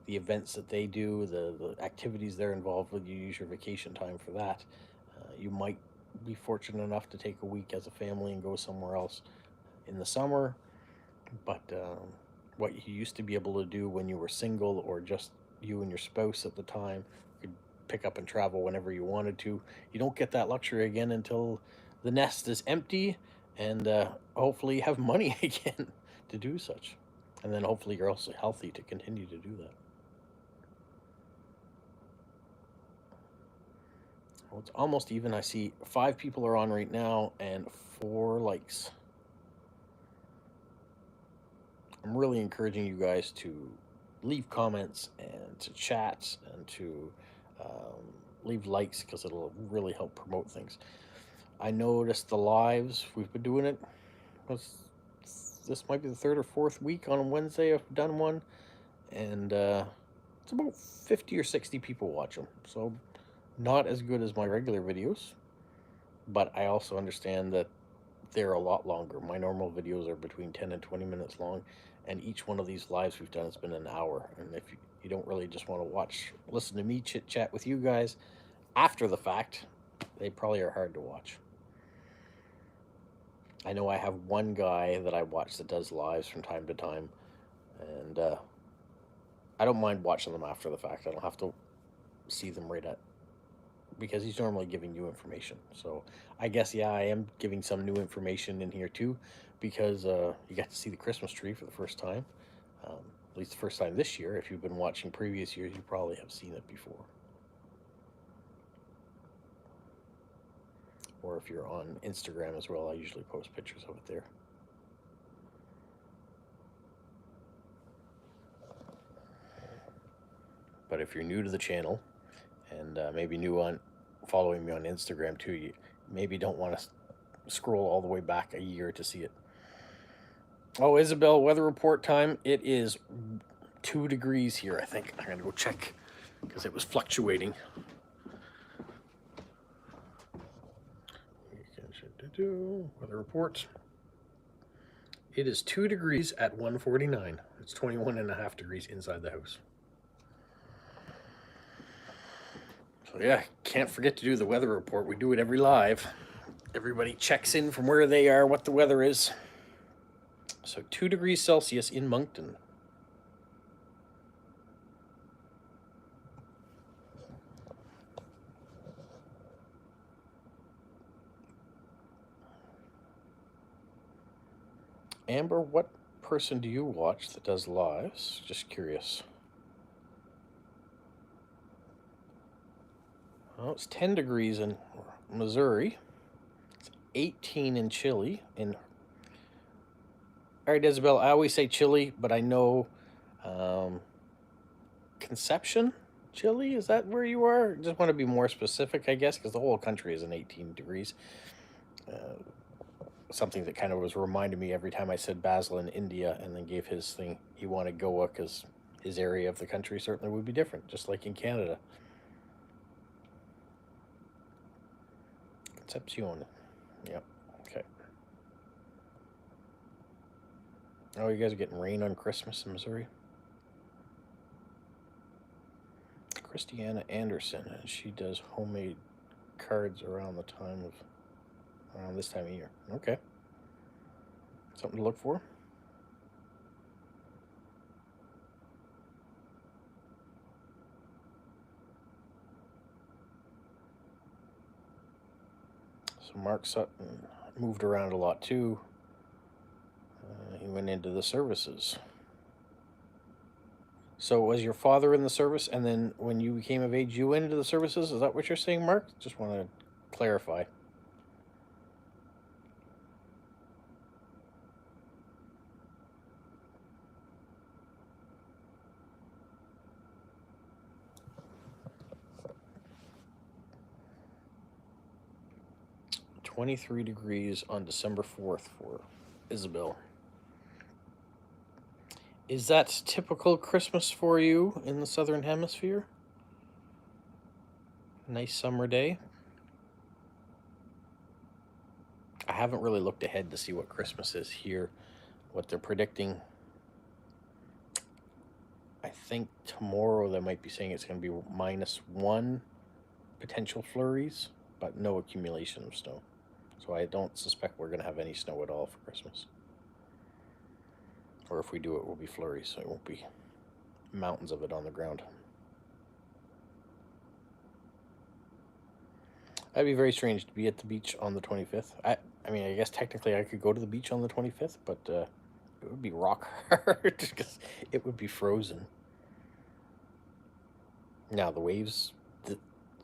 the events that they do, the activities they're involved with, you use your vacation time for that. You might be fortunate enough to take a week as a family and go somewhere else in the summer, but what you used to be able to do when you were single or just you and your spouse at the time, you could pick up and travel whenever you wanted to. You don't get that luxury again until the nest is empty and hopefully you have money again to do such. And then hopefully you're also healthy to continue to do that. Well, it's almost even. I see 5 people are on right now and 4 likes. I'm really encouraging you guys to leave comments and to chat and to leave likes because it'll really help promote things. I noticed the lives, we've been doing it. This might be the 3rd or 4th week on a Wednesday I've done one, and it's about 50 or 60 people watch them. So not as good as my regular videos, but I also understand that they're a lot longer. My normal videos are between 10 and 20 minutes long, and each one of these lives we've done has been an hour. And if you don't really just want to listen to me chit chat with you guys after the fact, they probably are hard to watch. I know I have one guy that I watch that does lives from time to time, and I don't mind watching them after the fact. I don't have to see them right at, because he's normally giving you information. So I guess, yeah, I am giving some new information in here too, because you got to see the Christmas tree for the first time. At least the first time this year. If you've been watching previous years, you probably have seen it before. Or if you're on Instagram as well, I usually post pictures of it there. But if you're new to the channel, and maybe new on following me on Instagram too, you maybe don't want to scroll all the way back a year to see it. Oh, Isabel, weather report time. It is 2 degrees here, I think. I'm going to go check because it was fluctuating. Weather report. It is 2 degrees at 1:49. It's 21.5 degrees inside the house. So yeah, can't forget to do the weather report. We do it every live. Everybody checks in from where they are, what the weather is. So 2 degrees Celsius in Moncton. Amber, what person do you watch that does lives? Just curious. Oh, it's 10 degrees in Missouri. It's 18 in Chile. All right, Isabel, I always say Chile, but I know Conception, Chile, is that where you are? Just want to be more specific, I guess, because the whole country is in 18 degrees. Something that kind of was reminding me every time I said Basel in India and then gave his thing. He wanted Goa because his area of the country certainly would be different, just like in Canada. Concepcion. Yep. Okay. Oh, you guys are getting rain on Christmas in Missouri? Christiana Anderson, and she does homemade cards around this time of year. Okay. Something to look for. So Mark Sutton moved around a lot too. He went into the services. So was your father in the service, and then when you became of age, you went into the services? Is that what you're saying, Mark? Just want to clarify. 23 degrees on December 4th for Isabel. Is that typical Christmas for you in the Southern Hemisphere? Nice summer day. I haven't really looked ahead to see what Christmas is here, what they're predicting. I think tomorrow they might be saying it's going to be -1 potential flurries, but no accumulation of snow. So I don't suspect we're going to have any snow at all for Christmas. Or if we do, it will be flurries, so it won't be mountains of it on the ground. That'd be very strange to be at the beach on the 25th. I mean, I guess technically I could go to the beach on the 25th, but it would be rock hard because it would be frozen. Now, the waves,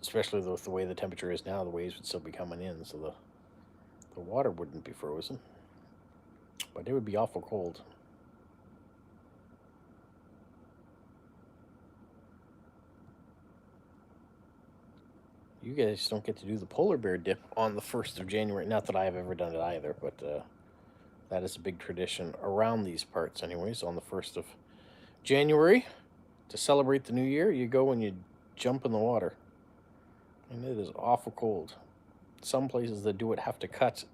especially with the way the temperature is now, the waves would still be coming in, so the water wouldn't be frozen. But it would be awful cold. You guys don't get to do the polar bear dip on the 1st of January. Not that I have ever done it either, but that is a big tradition around these parts anyways. On the 1st of January, to celebrate the new year, you go and you jump in the water. And it is awful cold. Some places that do it have to cut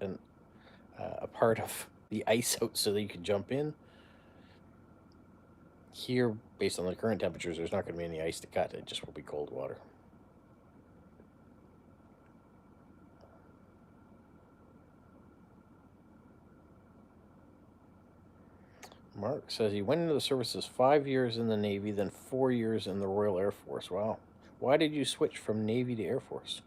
a part of the ice out so that you can jump in. Here, based on the current temperatures, there's not going to be any ice to cut. It just will be cold water. Mark says he went into the services 5 years in the Navy, then 4 years in the Royal Air Force. Wow. Why did you switch from Navy to Air Force?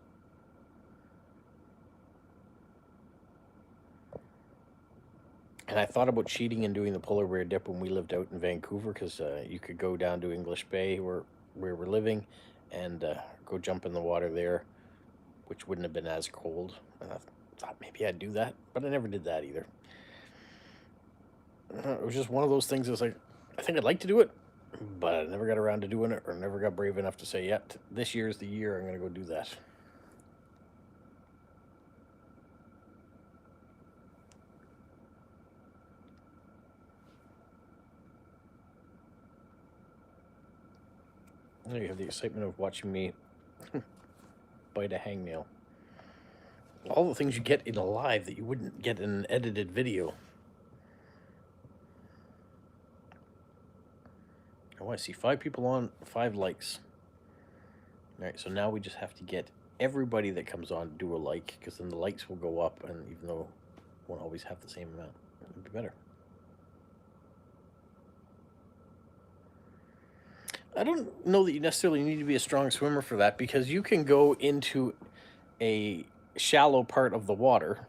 And I thought about cheating and doing the polar bear dip when we lived out in Vancouver, because you could go down to English Bay where we're living and go jump in the water there, which wouldn't have been as cold. And I thought maybe I'd do that, but I never did that either. It was just one of those things that's like, I think I'd like to do it, but I never got around to doing it, or never got brave enough to say, yeah, this year's the year I'm going to go do that. There you have the excitement of watching me bite a hangnail. All the things you get in a live that you wouldn't get in an edited video. Oh, I see 5 people on, 5 likes. All right, so now we just have to get everybody that comes on to do a like, because then the likes will go up, and even though it won't always have the same amount, it'll be better. I don't know that you necessarily need to be a strong swimmer for that, because you can go into a shallow part of the water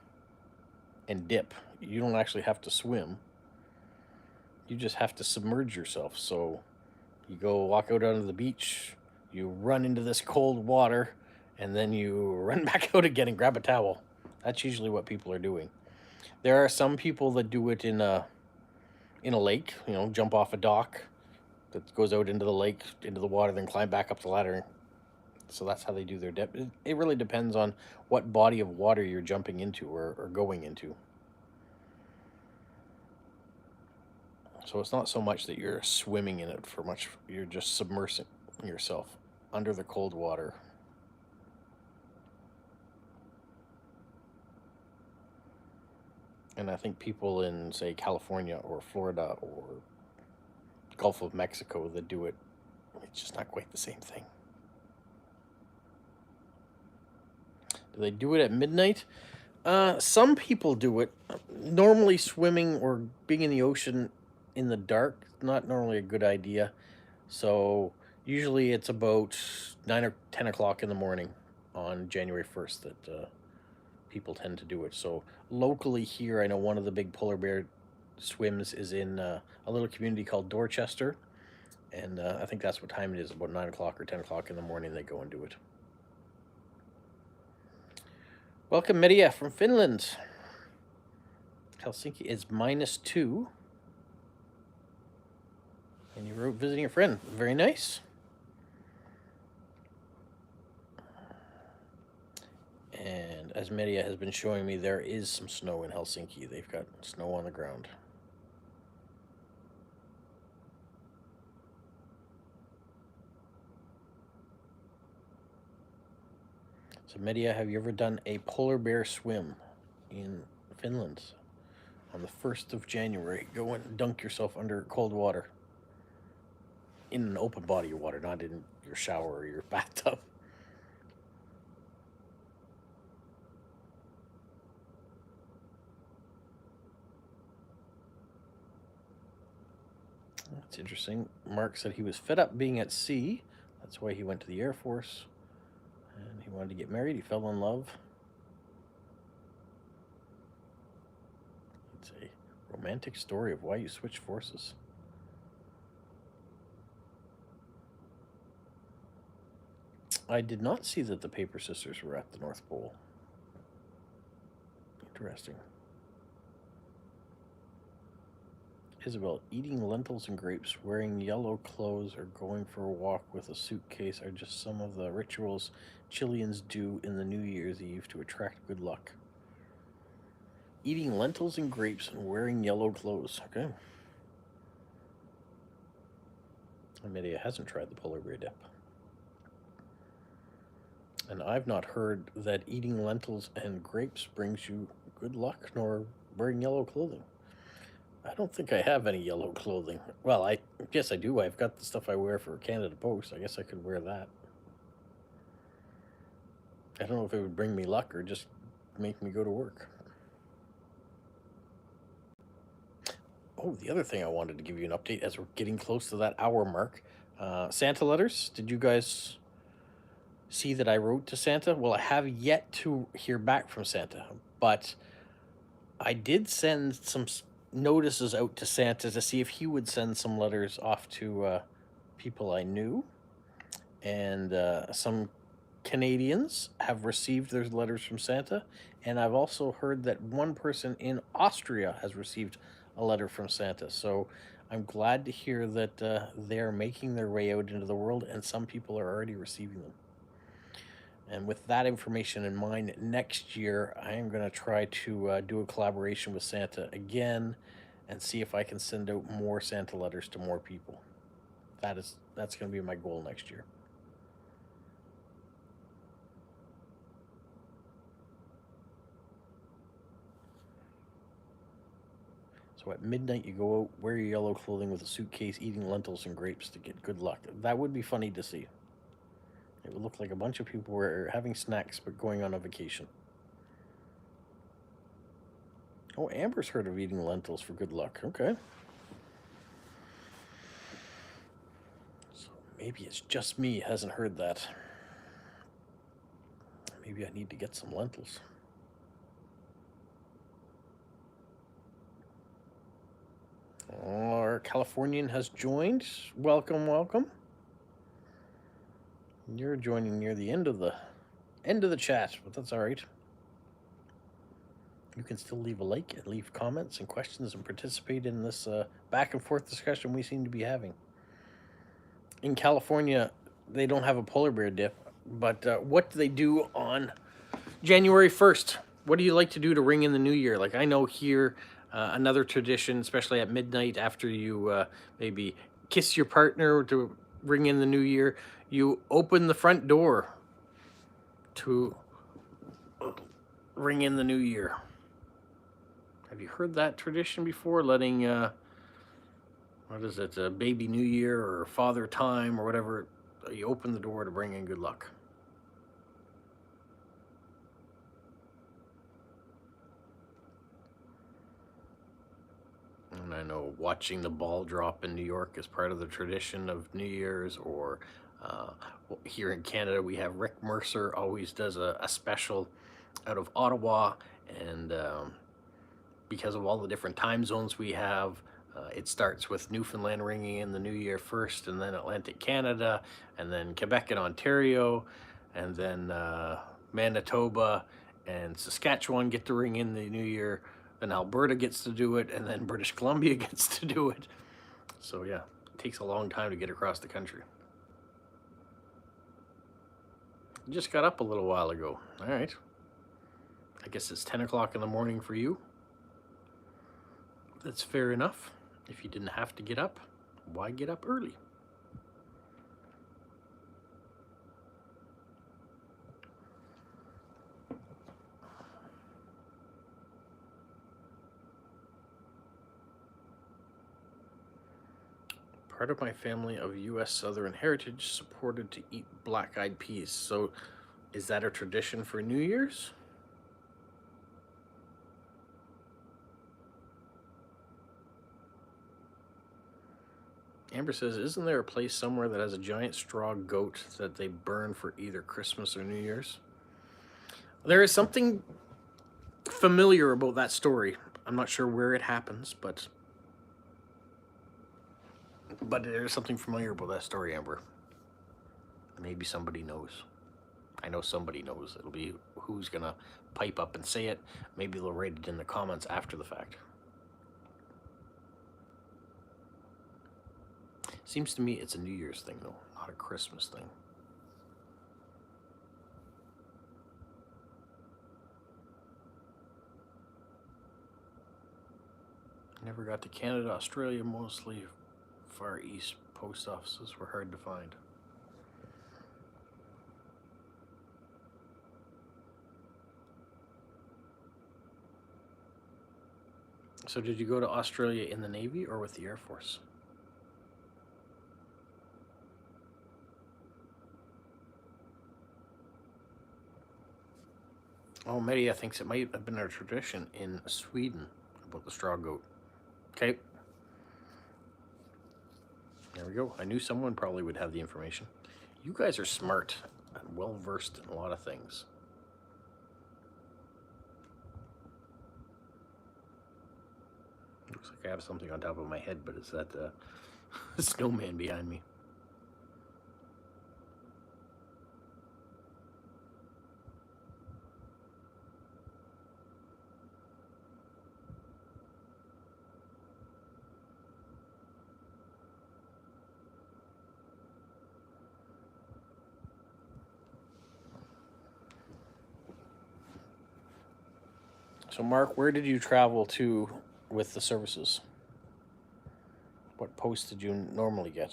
and dip. You don't actually have to swim. You just have to submerge yourself. So you go walk out onto the beach, you run into this cold water, and then you run back out again and grab a towel. That's usually what people are doing. There are some people that do it in a lake, you know, jump off a dock that goes out into the lake, into the water, then climb back up the ladder. So that's how they do their dip. It really depends on what body of water you're jumping into or going into. So it's not so much that you're swimming in it for much, you're just submersing yourself under the cold water. And I think people in, say, California or Florida or Gulf of Mexico that do it, it's just not quite the same thing. Do they do it at midnight? Some people do it. Normally swimming or being in the ocean in the dark, not normally a good idea. So usually it's about 9 or 10 o'clock in the morning on January 1st that people tend to do it. So locally here, I know one of the big polar bear swims is in a little community called Dorchester. And I think that's what time it is, about 9 o'clock or 10 o'clock in the morning they go and do it. Welcome, Media from Finland. Helsinki is -2. And you wrote visiting a friend. Very nice. And as Media has been showing me, there is some snow in Helsinki. They've got snow on the ground. So Media, have you ever done a polar bear swim in Finland? On the 1st of January, go and dunk yourself under cold water. In an open body of water, not in your shower or your bathtub. That's interesting. Mark said he was fed up being at sea. That's why he went to the Air Force. And he wanted to get married. He fell in love. It's a romantic story of why you switch forces. I did not see that the Paper Sisters were at the North Pole. Interesting. Isabel, eating lentils and grapes, wearing yellow clothes, or going for a walk with a suitcase are just some of the rituals Chileans do in the New Year's Eve to attract good luck. Eating lentils and grapes and wearing yellow clothes. Okay. Media hasn't tried the polar bear dip. And I've not heard that eating lentils and grapes brings you good luck, nor wearing yellow clothing. I don't think I have any yellow clothing. Well, I guess I do. I've got the stuff I wear for Canada Post. I guess I could wear that. I don't know if it would bring me luck or just make me go to work. Oh, the other thing I wanted to give you an update as we're getting close to that hour mark. Santa letters. Did you guys see that I wrote to Santa? Well, I have yet to hear back from Santa, but I did send some notices out to Santa to see if he would send some letters off to people I knew. And some Canadians have received their letters from Santa. And I've also heard that one person in Austria has received a letter from Santa. So I'm glad to hear that they're making their way out into the world and some people are already receiving them. And with that information in mind, next year I am going to try to do a collaboration with Santa again and see if I can send out more Santa letters to more people. That's going to be my goal next year. So at midnight, you go out, wear your yellow clothing with a suitcase, eating lentils and grapes to get good luck. That would be funny to see. It would look like a bunch of people were having snacks but going on a vacation. Oh, Amber's heard of eating lentils for good luck. Okay. So maybe it's just me hasn't heard that. Maybe I need to get some lentils. Our Californian has joined. Welcome, welcome. You're joining near the end of the chat, but that's all right. You can still leave a like and leave comments and questions and participate in this back and forth discussion we seem to be having. In California, they don't have a polar bear dip, but what do they do on January 1st? What do you like to do to ring in the new year? Like I know here, another tradition, especially at midnight after you maybe kiss your partner to ring in the new year, you open the front door to ring in the new year. Have you heard that tradition before? Letting, what is it, baby new year or father time or whatever, you open the door to bring in good luck. And I know watching the ball drop in New York is part of the tradition of New Year's, or here in Canada, we have Rick Mercer always does a special out of Ottawa, and because of all the different time zones we have, it starts with Newfoundland ringing in the New Year first, and then Atlantic Canada, and then Quebec and Ontario, and then Manitoba and Saskatchewan get to ring in the New Year, then Alberta gets to do it, and then British Columbia gets to do it. So yeah, it takes a long time to get across the country. Just got up a little while ago. All right. I guess it's 10 o'clock in the morning for you. That's fair enough. If you didn't have to get up, why get up early? Part of my family of U.S. Southern heritage supported to eat black-eyed peas. So is that a tradition for New Year's? Amber says, isn't there a place somewhere that has a giant straw goat that they burn for either Christmas or New Year's? There is something familiar about that story. I'm not sure where it happens, but there's something familiar about that story, Amber. Maybe somebody knows. I know somebody knows. It'll be who's gonna pipe up and say it. Maybe they'll write it in the comments after the fact. Seems to me it's a New Year's thing, though, not a Christmas thing. Never got to Canada, Australia, mostly Far East post offices were hard to find. So did you go to Australia in the Navy or with the Air Force? Oh, Media thinks it might have been a tradition in Sweden about the straw goat. Okay. There we go. I knew someone probably would have the information. You guys are smart and well-versed in a lot of things. Looks like I have something on top of my head, but it's that snowman behind me. So, Mark, where did you travel to with the services? What post did you normally get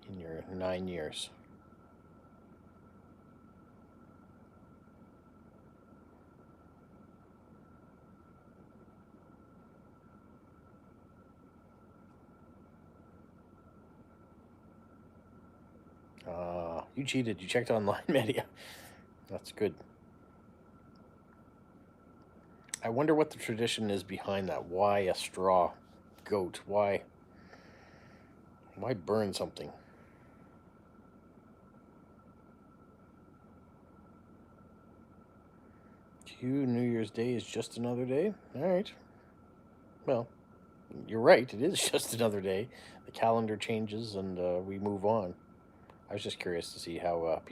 in your 9 years? You cheated. You checked online, Media. That's good. I wonder what the tradition is behind that. Why a straw goat? Why burn something? To you, New Year's Day is just another day? All right. Well, you're right. It is just another day. The calendar changes and we move on. I was just curious to see how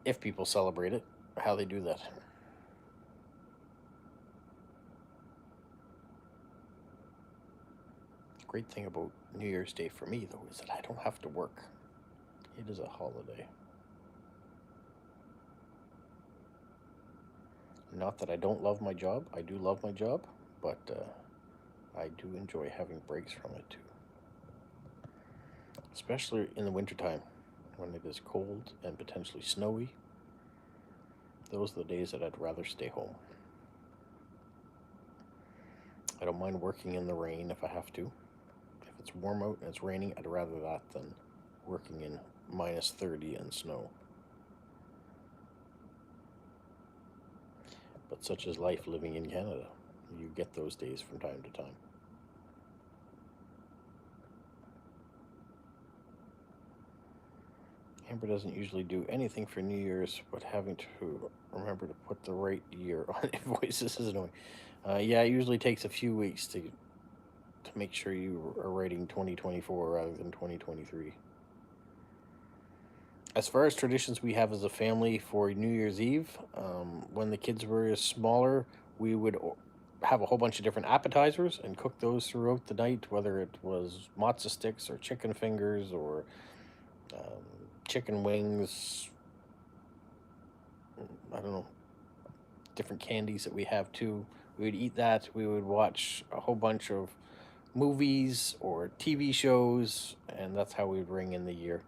if people celebrate it, how they do that. Great thing about New Year's Day for me, though, is that I don't have to work. It is a holiday. Not that I don't love my job. I do love my job, but I do enjoy having breaks from it, too. Especially in the wintertime, when it is cold and potentially snowy. Those are the days that I'd rather stay home. I don't mind working in the rain if I have to. If it's warm out and it's raining, I'd rather that than working in minus 30 and snow. But such is life living in Canada. You get those days from time to time. Amber doesn't usually do anything for New Year's, but having to remember to put the right year on invoices is annoying. Yeah, it usually takes a few weeks to make sure you are writing 2024 rather than 2023. As far as traditions we have as a family for New Year's Eve, when the kids were smaller, we would have a whole bunch of different appetizers and cook those throughout the night, whether it was matzo sticks or chicken fingers or chicken wings. I don't know. different candies that we have too. We would eat that. We would watch a whole bunch of movies or TV shows, and that's how we would ring in the year.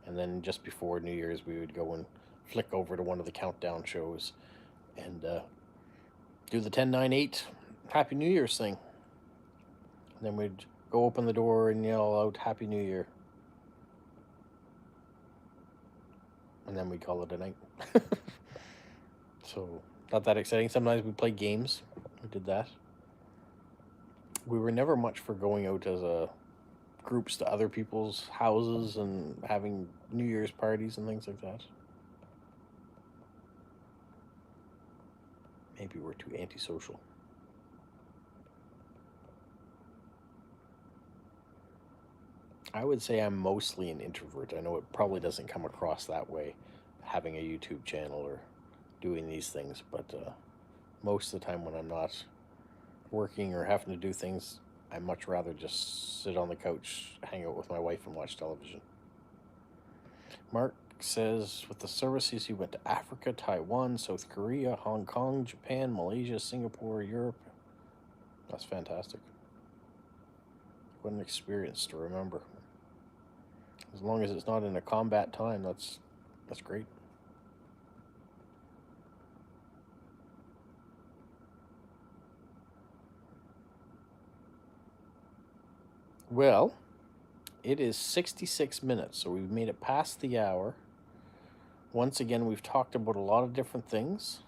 And then just before New Year's, we would go and flick over to one of the countdown shows and do the 10, 9, 8 Happy New Year's thing. And then we'd go open the door and yell out Happy New Year. And then we'd call it a night. So, not that exciting. Sometimes we played games. We did that. We were never much for going out as groups to other people's houses and having New Year's parties and things like that. Maybe we're too antisocial. I would say I'm mostly an introvert. I know it probably doesn't come across that way, having a YouTube channel or doing these things, but most of the time when I'm not working or having to do things, I much rather just sit on the couch, hang out with my wife, and watch television. Mark says, with the services, he went to Africa, Taiwan, South Korea, Hong Kong, Japan, Malaysia, Singapore, Europe. That's fantastic. What an experience to remember. As long as it's not in a combat time, that's great. Well, it is 66 minutes, so we've made it past the hour. Once again, we've talked about a lot of different things.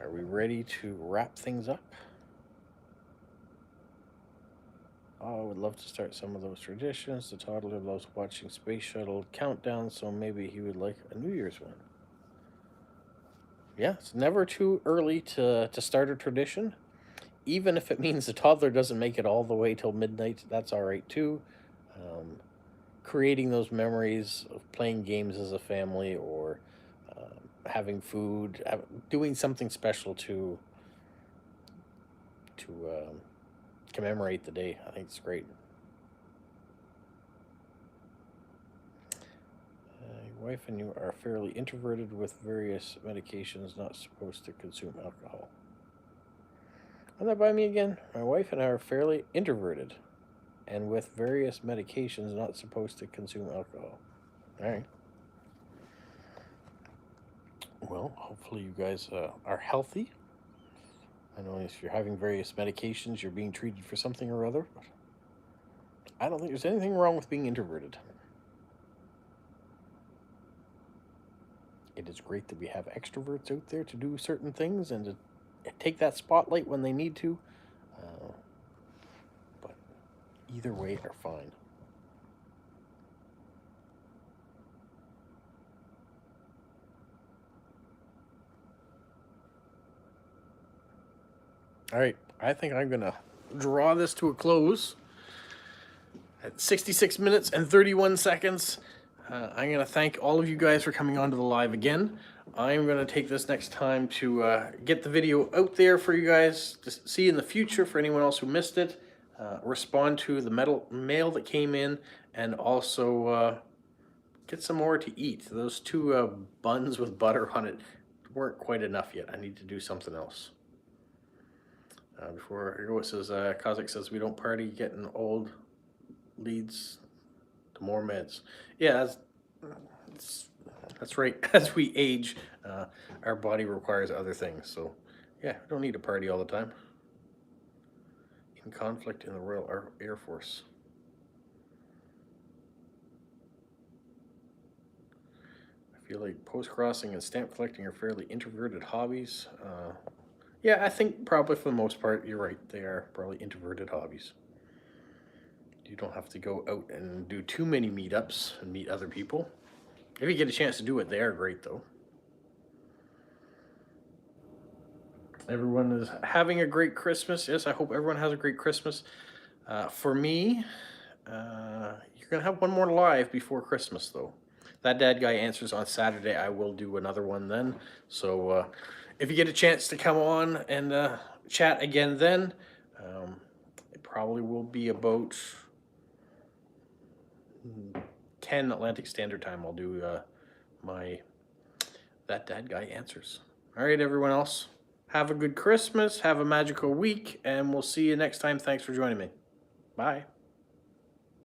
Are we ready to wrap things up? Oh, I would love to start some of those traditions. The toddler loves watching Space Shuttle countdown, so maybe he would like a New Year's one. Yeah, it's never too early to start a tradition. Even if it means the toddler doesn't make it all the way till midnight, that's all right too. Creating those memories of playing games as a family or having food, doing something special to commemorate the day. I think it's great. Your wife and you are fairly introverted with various medications, not supposed to consume alcohol. Run that by me again. My wife and I are fairly introverted and with various medications, not supposed to consume alcohol. All right. Well, hopefully you guys are healthy. I know if you're having various medications, you're being treated for something or other, but I don't think there's anything wrong with being introverted. It is great that we have extroverts out there to do certain things and to take that spotlight when they need to. But either way are fine. All right, I think I'm going to draw this to a close at 66 minutes and 31 seconds. I'm going to thank all of you guys for coming on to the live again. I'm going to take this next time to get the video out there for you guys to see in the future for anyone else who missed it. Respond to the mail that came in, and also get some more to eat. Those two buns with butter on it weren't quite enough yet. I need to do something else. Before I go, it says, Kazakh says, we don't party, getting old leads to more meds. Yeah, that's right. As we age, our body requires other things. So, yeah, we don't need to party all the time. In conflict in the Royal Air Force. I feel like post-crossing and stamp collecting are fairly introverted hobbies. Yeah, I think probably for the most part, you're right. They are probably introverted hobbies. You don't have to go out and do too many meetups and meet other people. If you get a chance to do it, they are great, though. Everyone is having a great Christmas. Yes, I hope everyone has a great Christmas. For me, you're going to have one more live before Christmas, though. That Dad Guy answers on Saturday. I will do another one then. So if you get a chance to come on and chat again then, it probably will be about 10 Atlantic Standard Time. I'll do my that dad guy answers. All right, everyone else. Have a good Christmas. Have a magical week, and we'll see you next time. Thanks for joining me. Bye.